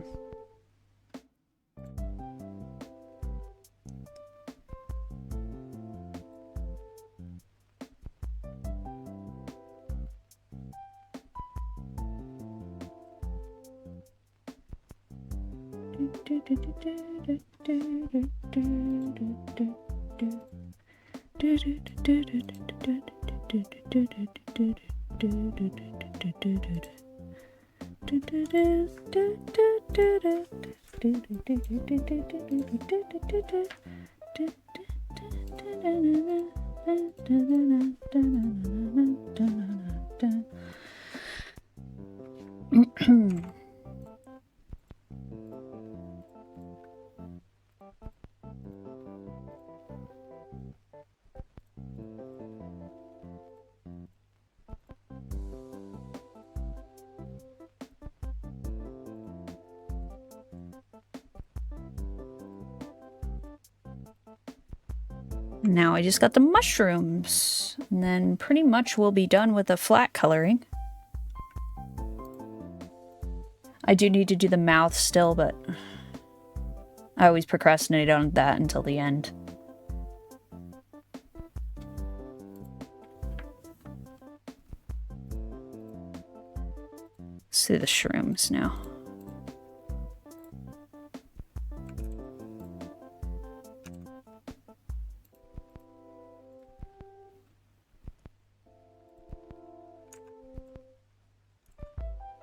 Now I just got the mushrooms, and then pretty much we'll be done with the flat coloring. I do need to do the mouth still, but I always procrastinate on that until the end. Let's do the shrooms now.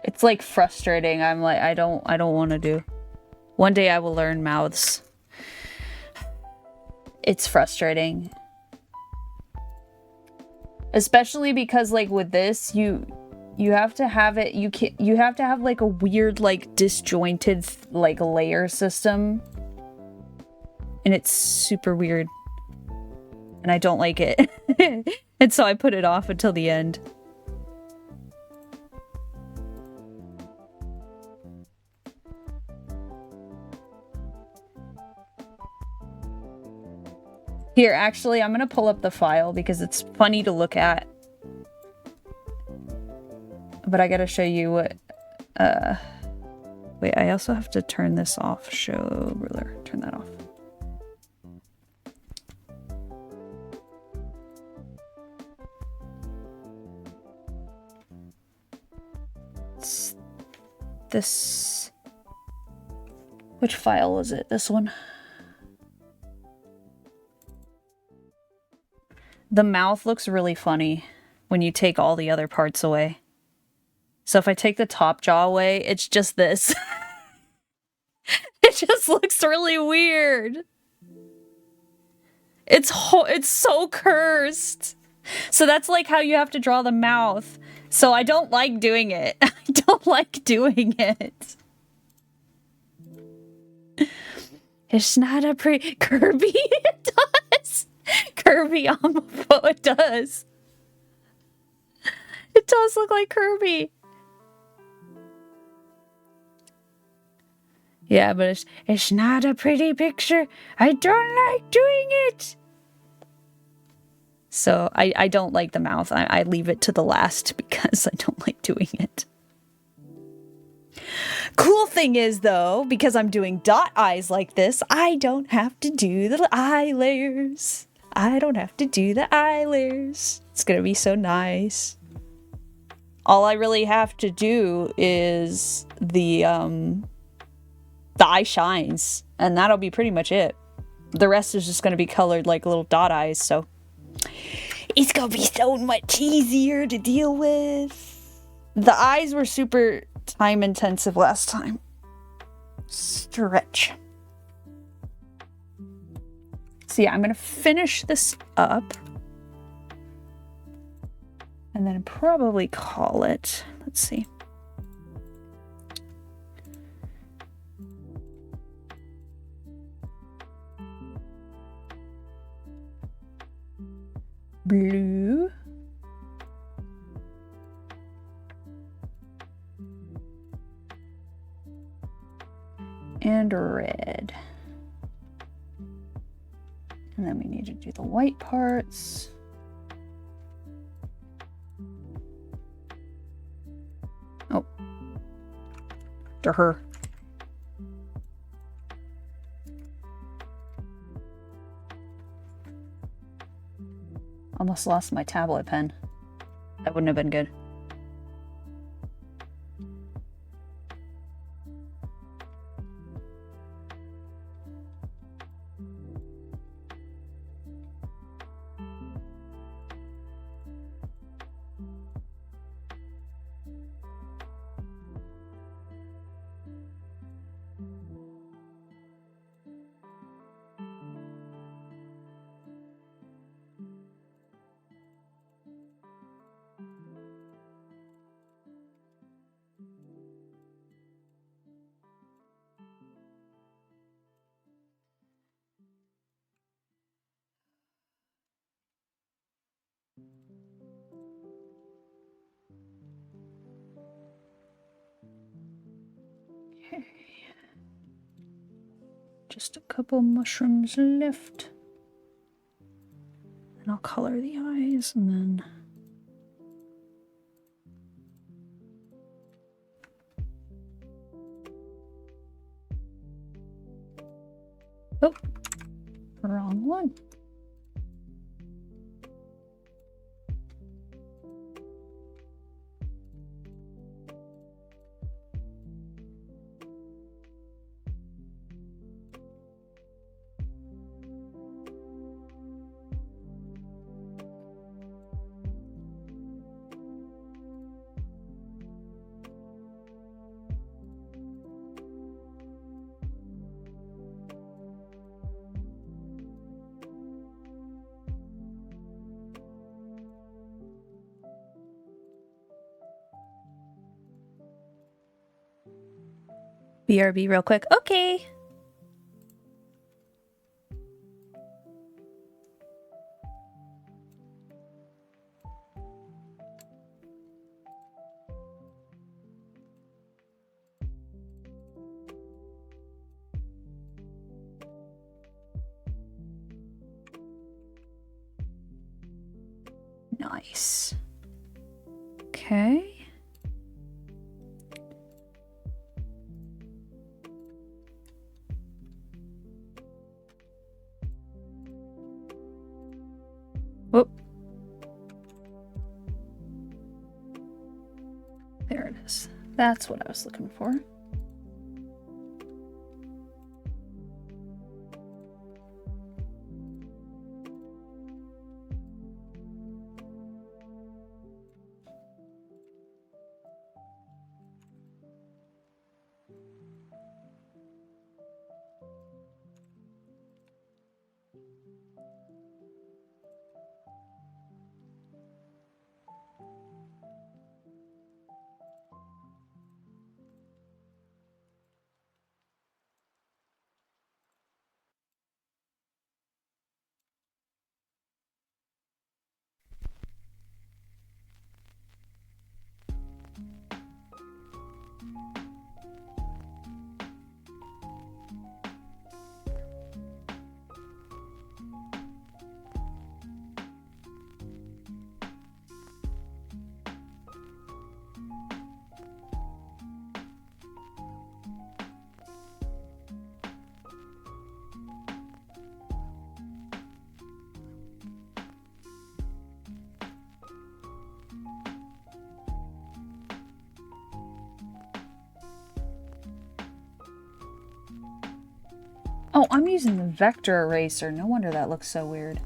It's like frustrating. I'm like, I don't want to do. One day I will learn mouths. It's frustrating. Especially because like with this, you have to have it, you have to have like a weird like disjointed like layer system. And it's super weird. And I don't like it. And so I put it off until the end. Here, actually, I'm gonna pull up the file because it's funny to look at. But I gotta show you what, wait, I also have to turn this off. Show ruler, turn that off. It's this, which file was it? This one? The mouth looks really funny when you take all the other parts away. So if I take the top jaw away, it's just this. It just looks really weird. It's so cursed. So that's like how you have to draw the mouth. So I don't like doing it. I don't like doing it. It's not a pretty Kirby. It does. Kirby on the foot, it does. It does look like Kirby. Yeah, but it's not a pretty picture. I don't like doing it. So I don't like the mouth. I leave it to the last because I don't like doing it. Cool thing is though, because I'm doing dot eyes like this, I don't have to do the eye layers. I don't have to do the eye layers. It's gonna be so nice. All I really have to do is the eye shines, and that'll be pretty much it. The rest is just going to be colored like little dot eyes, so it's going to be so much easier to deal with. The eyes were super time intensive last time. Stretch. So yeah, I'm going to finish this up and then probably call it. Let's see. Blue. And red. And then we need to do the white parts. Oh. To her. Almost lost my tablet pen. That wouldn't have been good. Okay. Just a couple mushrooms left. And I'll color the eyes and then... Oh, wrong one. BRB real quick. Okay. Nice. Okay. Whoop. There it is. That's what I was looking for. Oh, I'm using the vector eraser. No wonder that looks so weird.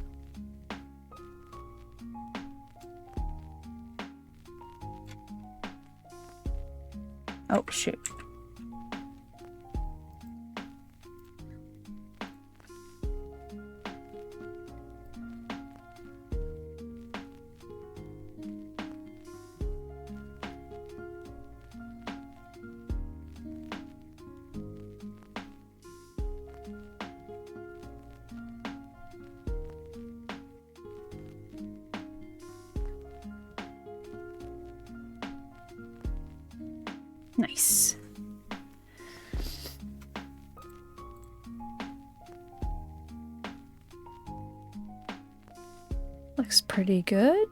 Oh, shoot. Nice. Looks pretty good.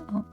Oh.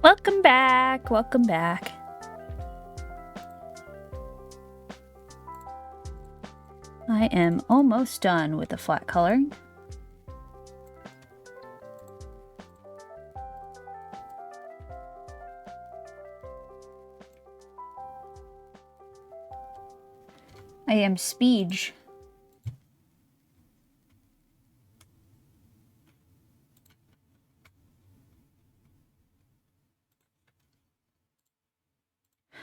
Welcome back, welcome back. I am almost done with the flat coloring. I am Speech.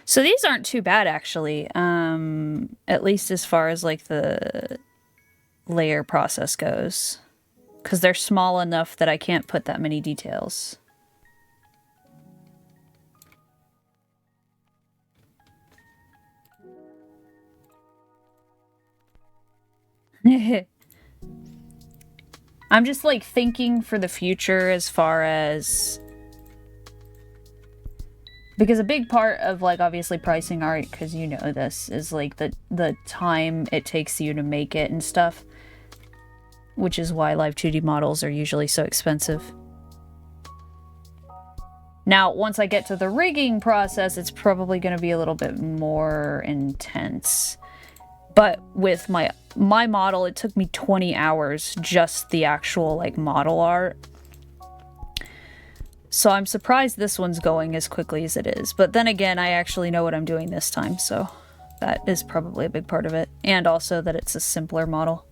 So these aren't too bad, actually. At least as far as like the layer process goes, because they're small enough that I can't put that many details. I'm just like thinking for the future as far as, because a big part of like obviously pricing art, because you know this, is like the time it takes you to make it and stuff, which is why Live2D models are usually so expensive. Now, once I get to the rigging process, it's probably going to be a little bit more intense. But with my model, it took me 20 hours, just the actual like model art. So I'm surprised this one's going as quickly as it is. But then again, I actually know what I'm doing this time, so that is probably a big part of it. And also that it's a simpler model.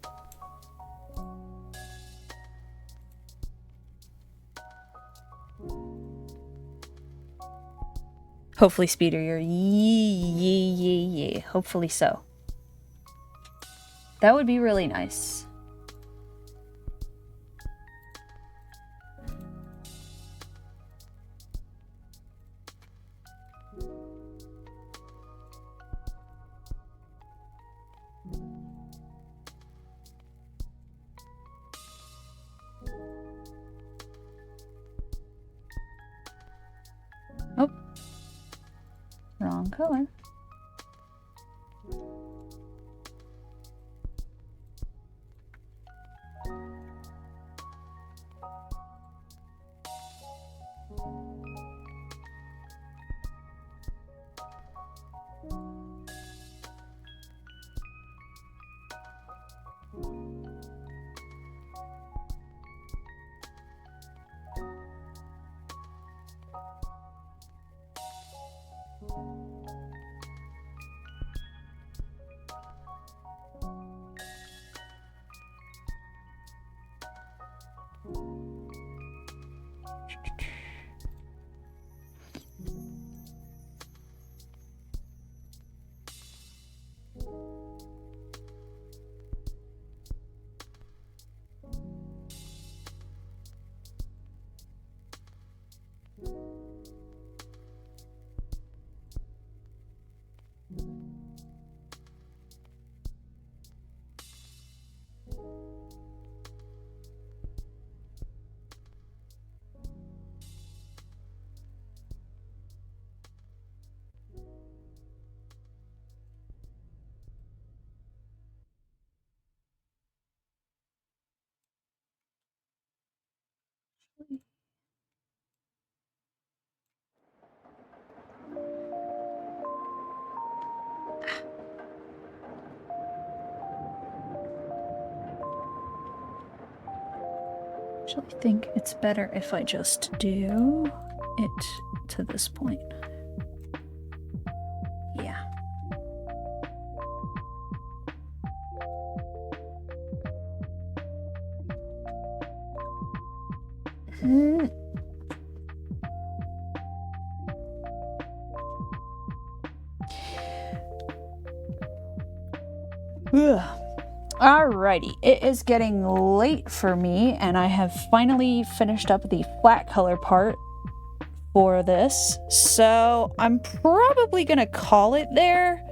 Hopefully, Speeder, you're yee. Hopefully so. That would be really nice. Oh. Wrong color. Actually think it's better if I just do it to this point. Yeah. Alrighty, it is getting late for me, and I have finally finished up the flat color part for this, so I'm probably gonna call it there.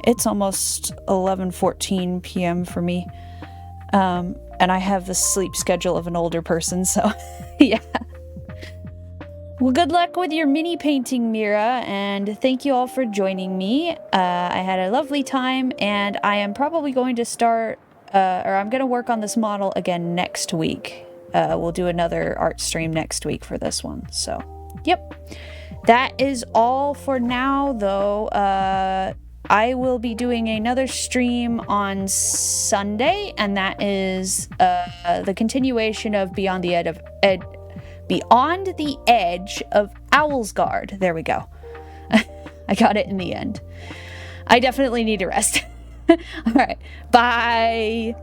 It's almost 11:14 p.m. for me, and I have the sleep schedule of an older person, so yeah. Well, good luck with your mini painting, Mira, and thank you all for joining me. I had a lovely time, and I am probably going to start, or I'm going to work on this model again next week. We'll do another art stream next week for this one, so, yep. That is all for now, though. I will be doing another stream on Sunday, and that is the continuation of Beyond the Edge of Owl's Guard. There we go. I got it in the end. I definitely need to rest. All right. Bye.